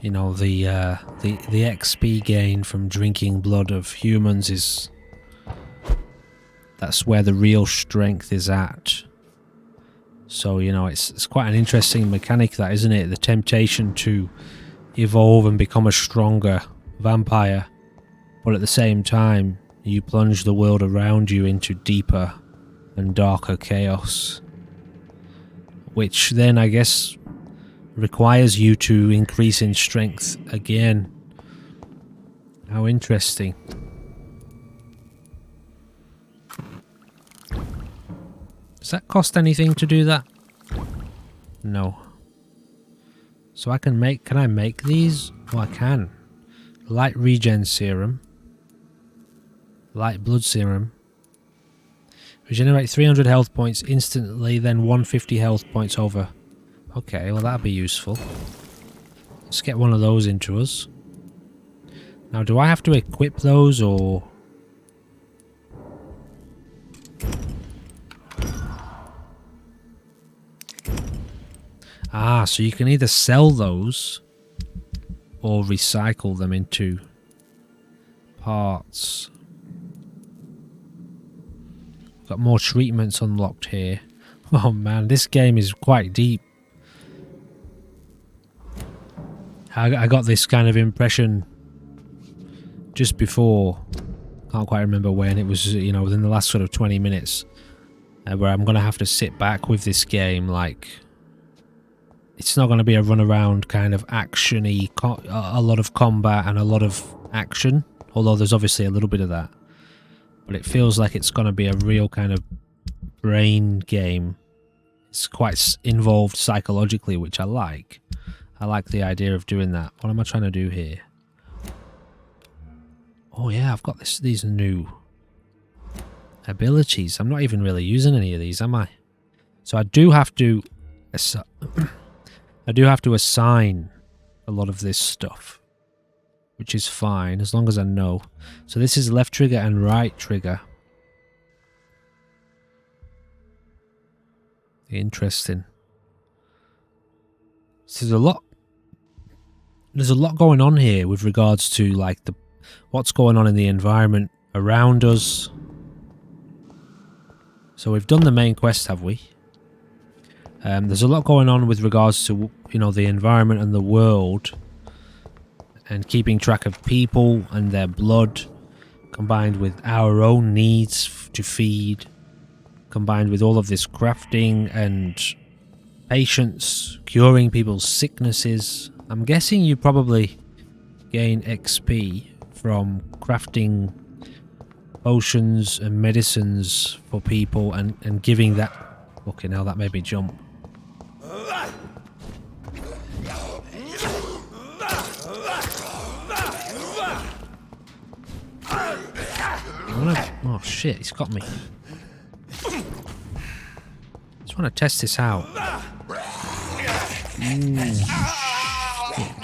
you know, the XP gain from drinking blood of humans that's where the real strength is at. So, you know, it's quite an interesting mechanic, that, isn't it? The temptation to evolve and become a stronger vampire, but at the same time you plunge the world around you into deeper and darker chaos, which then I guess requires you to increase in strength again. How interesting. Does that cost anything to do that? No. So can I make these? Oh, I can. Light regen serum. Light blood serum. Regenerate 300 health points instantly, then 150 health points over. Okay, well that'd be useful. Let's get one of those into us. Now, do I have to equip those, or... Ah, so you can either sell those or recycle them into parts. Got more treatments unlocked here. Oh man, this game is quite deep. I got this kind of impression just before, can't quite remember when, it was, you know, within the last sort of 20 minutes, where I'm going to have to sit back with this game, like, it's not going to be a run around kind of action-y, a lot of combat and a lot of action, although there's obviously a little bit of that. But it feels like it's going to be a real kind of brain game. It's quite involved psychologically, which I like. I like the idea of doing that. What am I trying to do here? Oh yeah, I've got these new abilities. I'm not even really using any of these, am I? So I do have to assign a lot of this stuff, which is fine as long as I know. So this is left trigger and right trigger. Interesting. So there's a lot going on here with regards to like what's going on in the environment around us. So we've done the main quest, have we? There's a lot going on with regards to, you know, the environment and the world, and keeping track of people and their blood, combined with our own needs to feed, combined with all of this crafting and patience, curing people's sicknesses. I'm guessing you probably gain XP from crafting potions and medicines for people and giving that... Okay, now that made me jump. Oh shit, he's got me. Just want to test this out. Shit.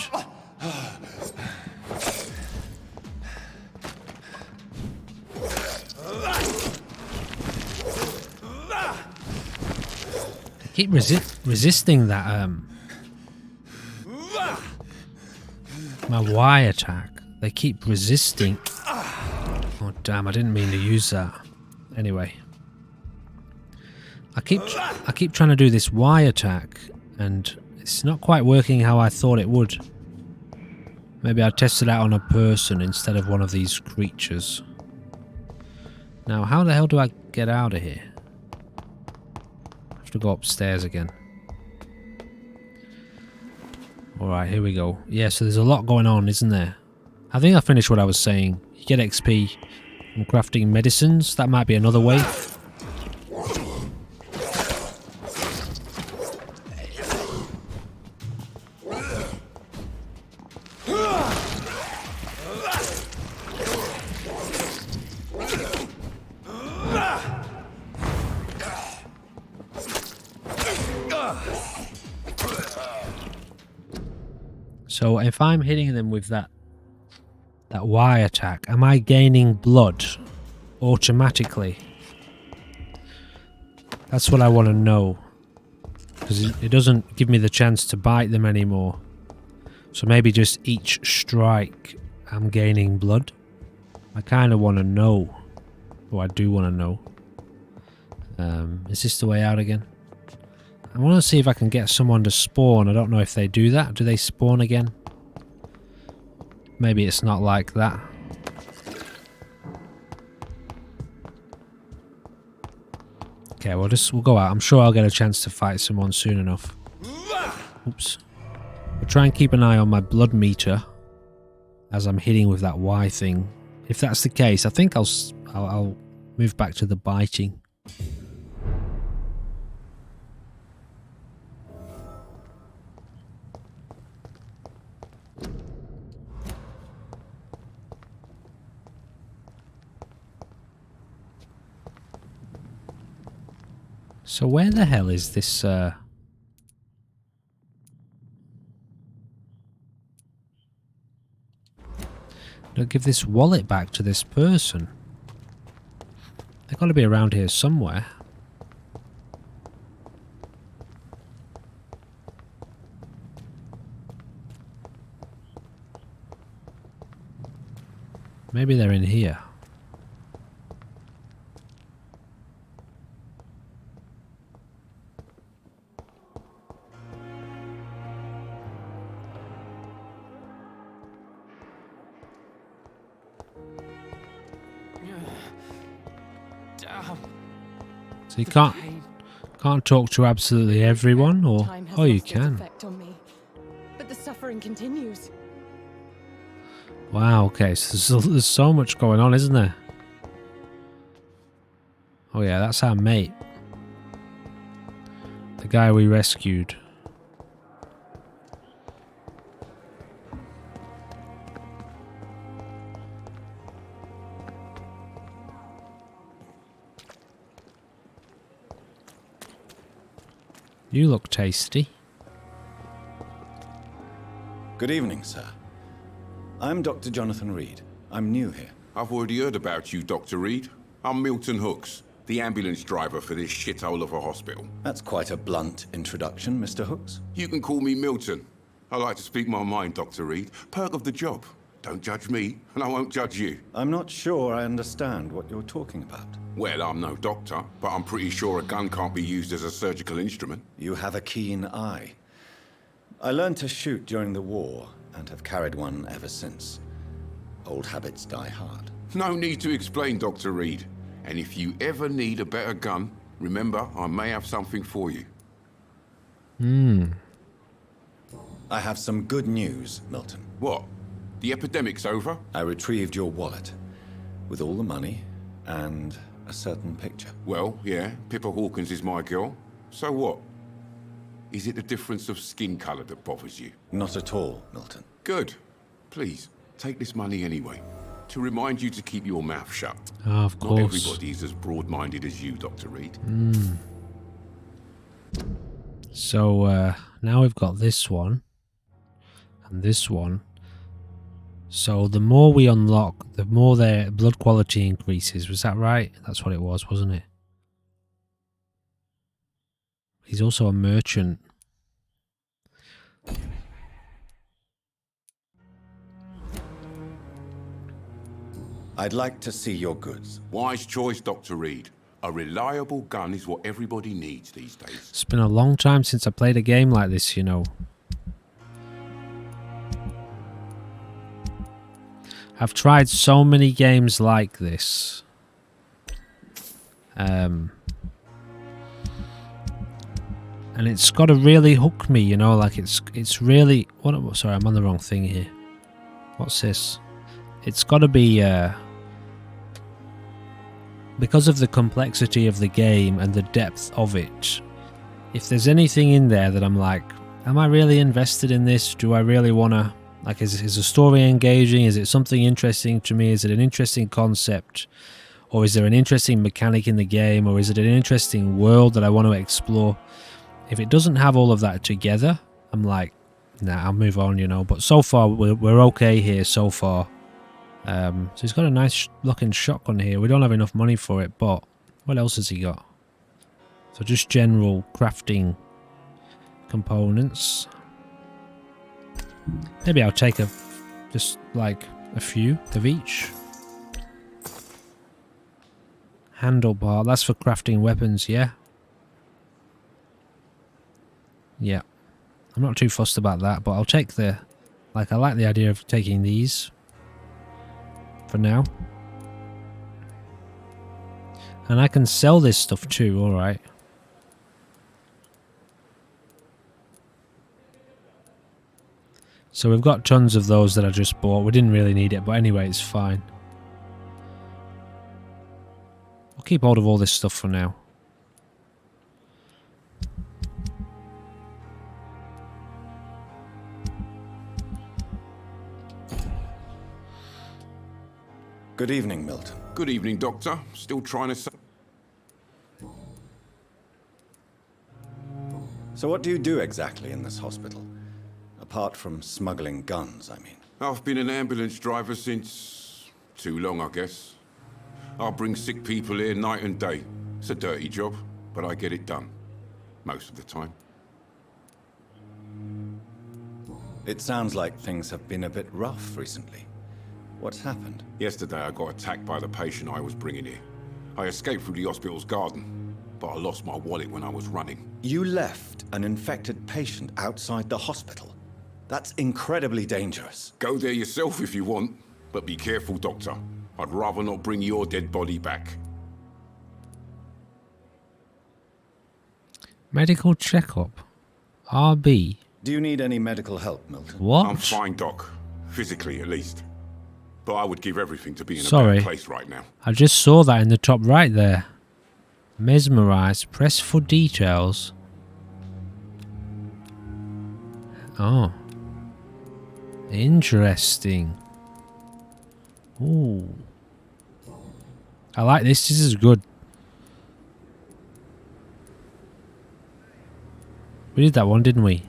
I keep resisting that my Y attack. They keep resisting. Oh damn, I didn't mean to use that. Anyway. I keep trying to do this Y attack and it's not quite working how I thought it would. Maybe I'll test it out on a person instead of one of these creatures. Now, how the hell do I get out of here? I have to go upstairs again. Alright, here we go. Yeah, so there's a lot going on, isn't there? I think I finished what I was saying. You get XP from crafting medicines. That might be another way. So if I'm hitting them with that Y attack, am I gaining blood automatically? That's what I want to know. Because it doesn't give me the chance to bite them anymore. So maybe just each strike I'm gaining blood. I kind of want to know. Or I do want to know. Is this the way out again? I want to see if I can get someone to spawn. I don't know if they do that. Do they spawn again? Maybe it's not like that. Okay, we'll go out. I'm sure I'll get a chance to fight someone soon enough. Oops. I'll try and keep an eye on my blood meter as I'm hitting with that Y thing. If that's the case, I think I'll move back to the biting. So where the hell is this, I'll give this wallet back to this person. They've got to be around here somewhere. Maybe they're in here. So you can't talk to absolutely everyone, or oh, you can. But the suffering continues. Wow. Okay. So there's so much going on, isn't there? Oh yeah, that's our mate, the guy we rescued. You look tasty. Good evening, sir. I'm Dr. Jonathan Reed. I'm new here. I've already heard about you, Dr. Reed. I'm Milton Hooks, the ambulance driver for this shithole of a hospital. That's quite a blunt introduction, Mr. Hooks. You can call me Milton. I like to speak my mind, Dr. Reed. Perk of the job. Don't judge me, and I won't judge you. I'm not sure I understand what you're talking about. Well, I'm no doctor, but I'm pretty sure a gun can't be used as a surgical instrument. You have a keen eye. I learned to shoot during the war, and have carried one ever since. Old habits die hard. No need to explain, Dr. Reed. And if you ever need a better gun, remember, I may have something for you. I have some good news, Milton. What? The epidemic's over? I retrieved your wallet, with all the money, and a certain picture. Well, yeah, Pippa Hawkins is my girl. So what? Is it the difference of skin colour that bothers you? Not at all, Milton. Good. Please, take this money anyway. To remind you to keep your mouth shut. Oh, of course. Not everybody is as broad-minded as you, Dr. Reed. So, now we've got this one. And this one. So the more we unlock, the more their blood quality increases. Was that right? That's what it was, wasn't it? He's also a merchant. I'd like to see your goods. Wise choice, Dr. Reed. A reliable gun is what everybody needs these days. It's been a long time since I played a game like this, you know. I've tried so many games like this. And it's got to really hook me, you know, like it's really... Sorry, I'm on the wrong thing here. What's this? It's got to be... because of the complexity of the game and the depth of it, if there's anything in there that I'm like, am I really invested in this? Do I really want to... Like, is the story engaging? Is it something interesting to me? Is it an interesting concept? Or is there an interesting mechanic in the game? Or is it an interesting world that I want to explore? If it doesn't have all of that together, I'm like, Nah, I'll move on, you know. But so far, we're okay here so far. So he's got a nice looking shotgun here. We don't have enough money for it, but what else has he got? So just general crafting components. Maybe I'll take just like a few of each. Handlebar, that's for crafting weapons, yeah? Yeah. I'm not too fussed about that, but I'll take I like the idea of taking these for now. And I can sell this stuff too, alright. So we've got tons of those that I just bought. We didn't really need it, but anyway, it's fine. I'll keep hold of all this stuff for now. Good evening, Milton. Good evening, Doctor. Still trying to... So what do you do exactly in this hospital? Apart from smuggling guns, I mean. I've been an ambulance driver since... too long, I guess. I'll bring sick people here night and day. It's a dirty job, but I get it done. Most of the time. It sounds like things have been a bit rough recently. What's happened? Yesterday I got attacked by the patient I was bringing here. I escaped through the hospital's garden, but I lost my wallet when I was running. You left an infected patient outside the hospital? That's incredibly dangerous. Go there yourself if you want, but be careful, Doctor. I'd rather not bring your dead body back. Medical checkup. RB. Do you need any medical help, Milton? What? I'm fine, Doc. Physically, at least. But I would give everything to be in a Sorry. better place right now. I just saw that in the top right there. Mesmerized. Press for details. Oh. Interesting. Ooh. I like this. This is good. We did that one, didn't we?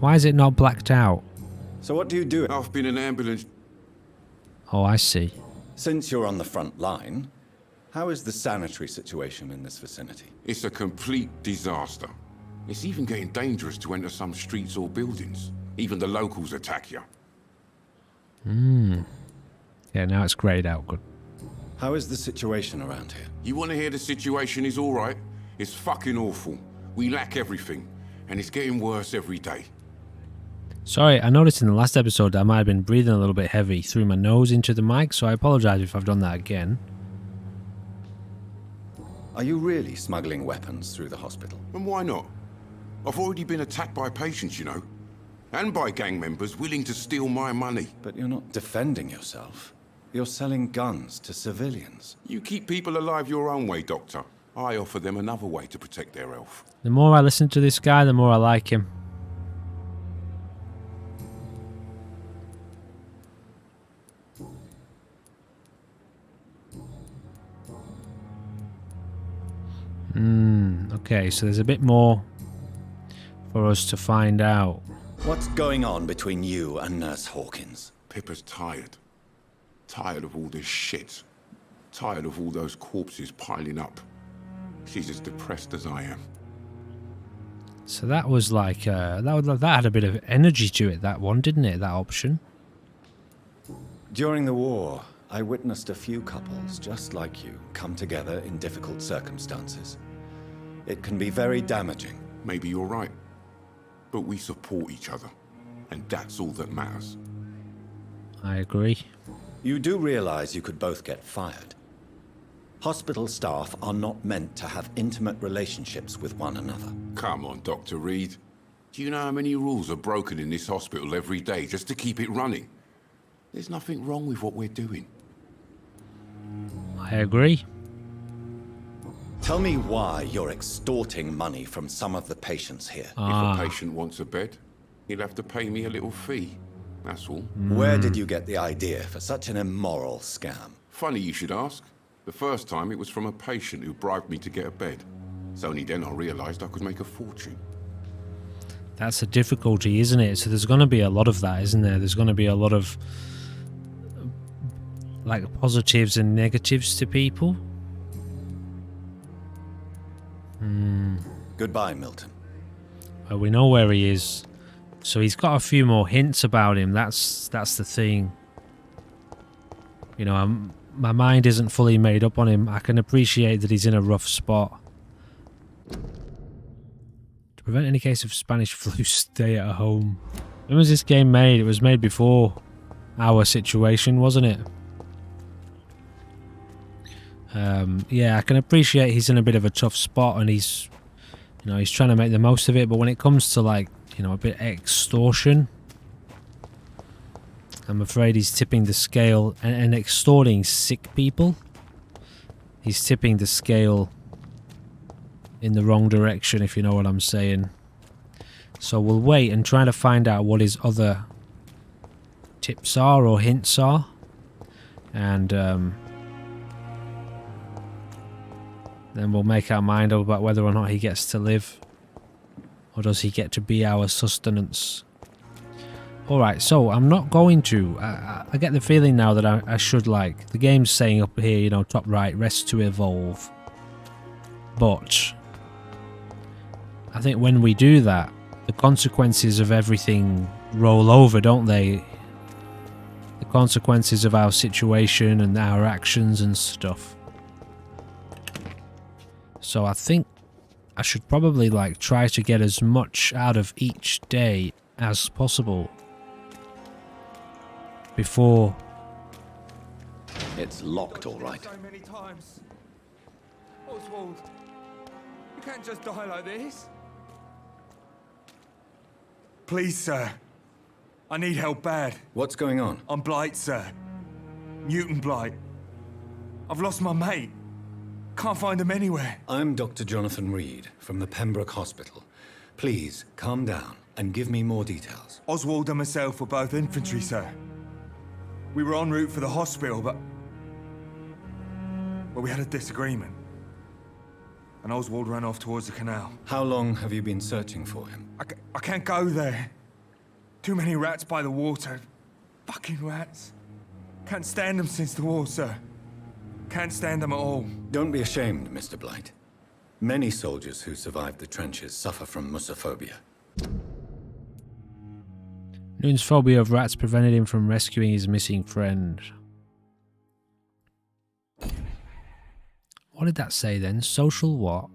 Why is it not blacked out? So what do you do? I've been an ambulance... Oh, I see. Since you're on the front line, how is the sanitary situation in this vicinity? It's a complete disaster. It's even getting dangerous to enter some streets or buildings. Even the locals attack you. Yeah, now it's greyed out. Good. How is the situation around here? You want to hear the situation is all right? It's fucking awful. We lack everything, and it's getting worse every day. Sorry, I noticed in the last episode that I might have been breathing a little bit heavy through my nose into the mic, so I apologize if I've done that again. Are you really smuggling weapons through the hospital? And why not? I've already been attacked by patients, you know. And by gang members willing to steal my money. But you're not defending yourself. You're selling guns to civilians. You keep people alive your own way, Doctor. I offer them another way to protect their health. The more I listen to this guy, the more I like him. Okay, so there's a bit more for us to find out. What's going on between you and Nurse Hawkins? Pippa's tired. Tired of all this shit. Tired of all those corpses piling up. She's as depressed as I am. So that was like, that had a bit of energy to it, that one, didn't it, that option? During the war, I witnessed a few couples just like you come together in difficult circumstances. It can be very damaging. Maybe you're right. But we support each other. And that's all that matters. I agree. You do realize you could both get fired. Hospital staff are not meant to have intimate relationships with one another. Come on, Dr. Reed. Do you know how many rules are broken in this hospital every day just to keep it running? There's nothing wrong with what we're doing. I agree. Tell me why you're extorting money from some of the patients here. If a patient wants a bed, he'll have to pay me a little fee. That's all. Where did you get the idea for such an immoral scam? Funny you should ask. The first time it was from a patient who bribed me to get a bed. It's only then I realized I could make a fortune. That's a difficulty, isn't it? So there's going to be a lot of that, isn't there? There's going to be a lot of like positives and negatives to people. Goodbye, Milton. Well, we know where he is. So he's got a few more hints about him. That's the thing. You know, my mind isn't fully made up on him. I can appreciate that he's in a rough spot. To prevent any case of Spanish flu, stay at home. When was this game made? It was made before our situation, wasn't it? Yeah, I can appreciate he's in a bit of a tough spot and he's, you know, he's trying to make the most of it. But when it comes to, like, you know, a bit of extortion, I'm afraid he's tipping the scale and extorting sick people. He's tipping the scale in the wrong direction, if you know what I'm saying. So we'll wait and try to find out what his other tips are or hints are. And then we'll make our mind up about whether or not he gets to live. Or does he get to be our sustenance? Alright, so I'm not going to... I get the feeling now that I should, like... The game's saying up here, you know, top right, rest to evolve. But I think when we do that, the consequences of everything roll over, don't they? The consequences of our situation and our actions and stuff. So I think I should probably, like, try to get as much out of each day as possible before... It's locked, all right. So many times. Oswald, you can't just die like this. Please, sir. I need help bad. What's going on? I'm Blight, sir. Newton Blight. I've lost my mate. Can't find him anywhere. I'm Dr. Jonathan Reed from the Pembroke Hospital. Please, calm down and give me more details. Oswald and myself were both infantry, sir. We were en route for the hospital, but we had a disagreement. And Oswald ran off towards the canal. How long have you been searching for him? I can't go there. Too many rats by the water. Fucking rats. Can't stand them since the war, sir. Can't stand them at all. Don't be ashamed, Mr. Blight. Many soldiers who survived the trenches suffer from musophobia. Newton's phobia of rats prevented him from rescuing his missing friend. What did that say then? Social what?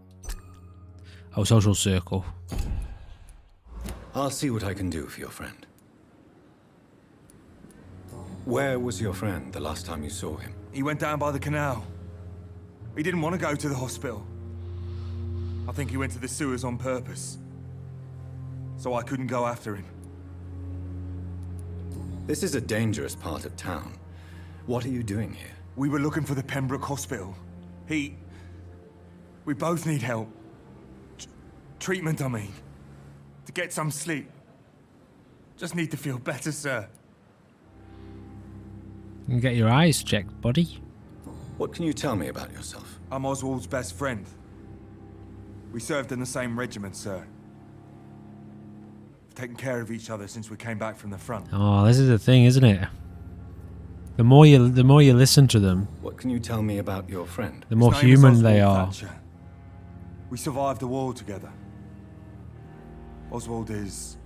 Oh, social circle. I'll see what I can do for your friend. Where was your friend the last time you saw him? He went down by the canal. He didn't want to go to the hospital. I think he went to the sewers on purpose. So I couldn't go after him. This is a dangerous part of town. What are you doing here? We were looking for the Pembroke Hospital. We both need help. Treatment, I mean. To get some sleep. Just need to feel better, sir. You can get your eyes checked, buddy. What can you tell me about yourself? I'm Oswald's best friend. We served in the same regiment, sir. We've taken care of each other since we came back from the front. Oh, this is the thing, isn't it? The more you listen to them, what can you tell me about your friend? The more human they are. Thatcher. We survived the war together. Oswald is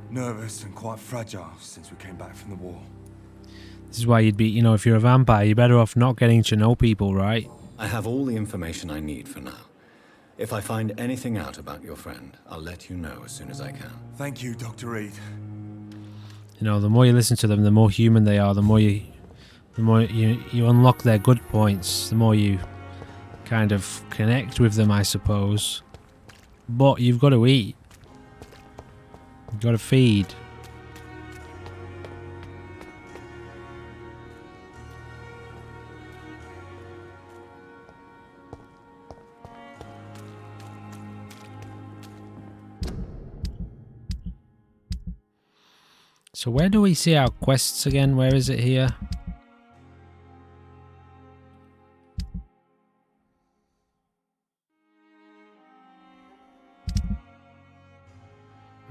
nervous and quite fragile since we came back from the war. This is why you'd be, you know, if you're a vampire, you're better off not getting to know people, right? I have all the information I need for now. If I find anything out about your friend, I'll let you know as soon as I can. Thank you, Dr. Reed. You know, the more you listen to them, the more human they are, the more you unlock their good points, the more you kind of connect with them, I suppose. But you've got to eat. You've got to feed. So where do we see our quests again? Where is it here?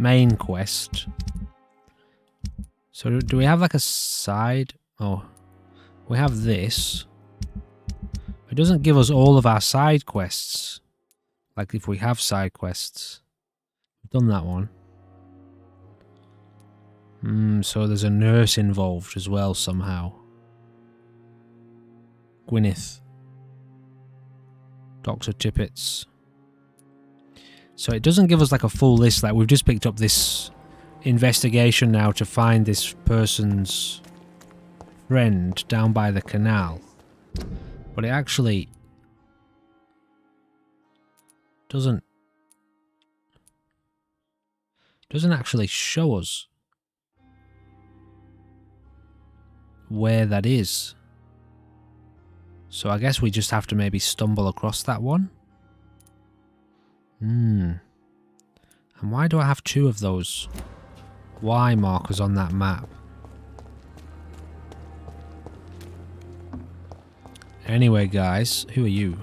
main quest. So do we have like a side? Oh, we have this. It doesn't give us all of our side quests. Like if we have side quests. We've done that one. So there's a nurse involved as well somehow. Gwyneth. Dr. Tippets. So it doesn't give us like a full list. Like we've just picked up this investigation now to find this person's friend down by the canal. But it actually doesn't actually show us where that is. So I guess we just have to maybe stumble across that one. And why do I have 2 of those Y markers on that map? Anyway, guys, who are you?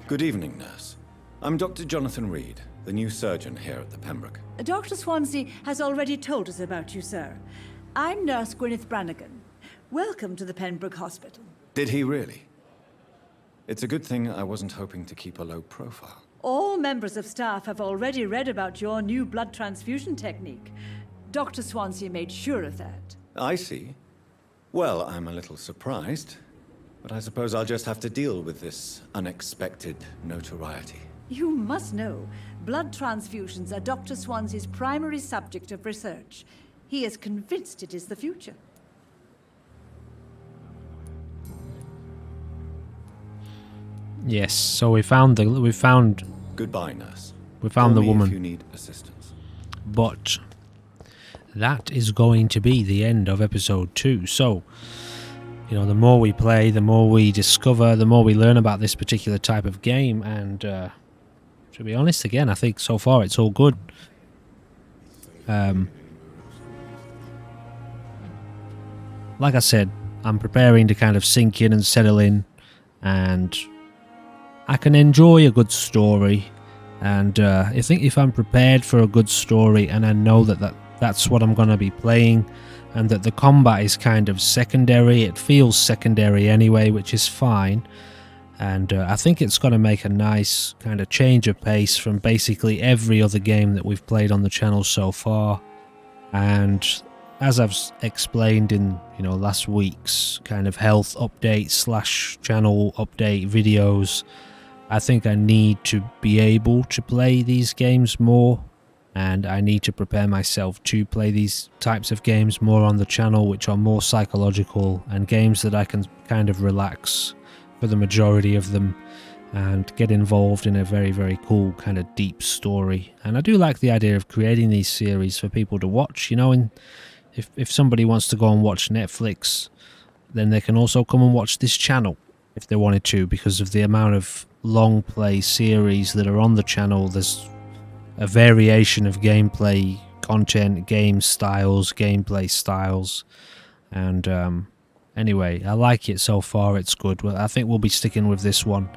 Good evening, nurse. I'm Dr. Jonathan Reed, the new surgeon here at the Pembroke. Dr. Swansea has already told us about you, sir. I'm Nurse Gwyneth Brannigan. Welcome to the Pembroke Hospital. Did he really? It's a good thing I wasn't hoping to keep a low profile. All members of staff have already read about your new blood transfusion technique. Dr. Swansea made sure of that. I see. Well, I'm a little surprised, but I suppose I'll just have to deal with this unexpected notoriety. You must know, blood transfusions are Dr. Swansea's primary subject of research. He is convinced it is the future. Yes, so we found Goodbye, nurse. We found the woman. If you need assistance. But that is going to be the end of episode 2. So, you know, the more we play, the more we discover, the more we learn about this particular type of game. And to be honest, again, I think so far it's all good. Like I said, I'm preparing to kind of sink in and settle in, and I can enjoy a good story. And I think if I'm prepared for a good story and I know that's what I'm going to be playing, and that the combat is kind of secondary, it feels secondary anyway, which is fine. And I think it's going to make a nice kind of change of pace from basically every other game that we've played on the channel so far. And as I've explained in, you know, last week's kind of health update / channel update videos, I think I need to be able to play these games more, and I need to prepare myself to play these types of games more on the channel, which are more psychological and games that I can kind of relax for the majority of them and get involved in a very, very cool kind of deep story. And I do like the idea of creating these series for people to watch, you know, and if somebody wants to go and watch Netflix, then they can also come and watch this channel if they wanted to, because of the amount of long play series that are on the channel. There's a variation of gameplay content, gameplay styles, and anyway, I like it so far. It's good. Well, I think we'll be sticking with this one,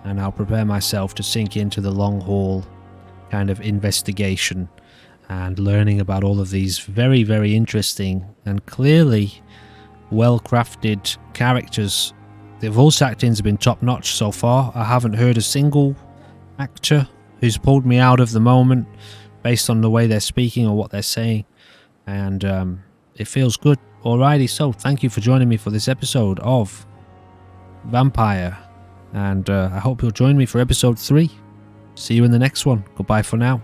and I'll prepare myself to sink into the long haul kind of investigation and learning about all of these very, very interesting and clearly well-crafted characters. The voice acting's been top-notch so far. I haven't heard a single actor who's pulled me out of the moment based on the way they're speaking or what they're saying, and it feels good. Alrighty, so thank you for joining me for this episode of Vampire, and I hope you'll join me for episode 3. See you in the next one. Goodbye for now.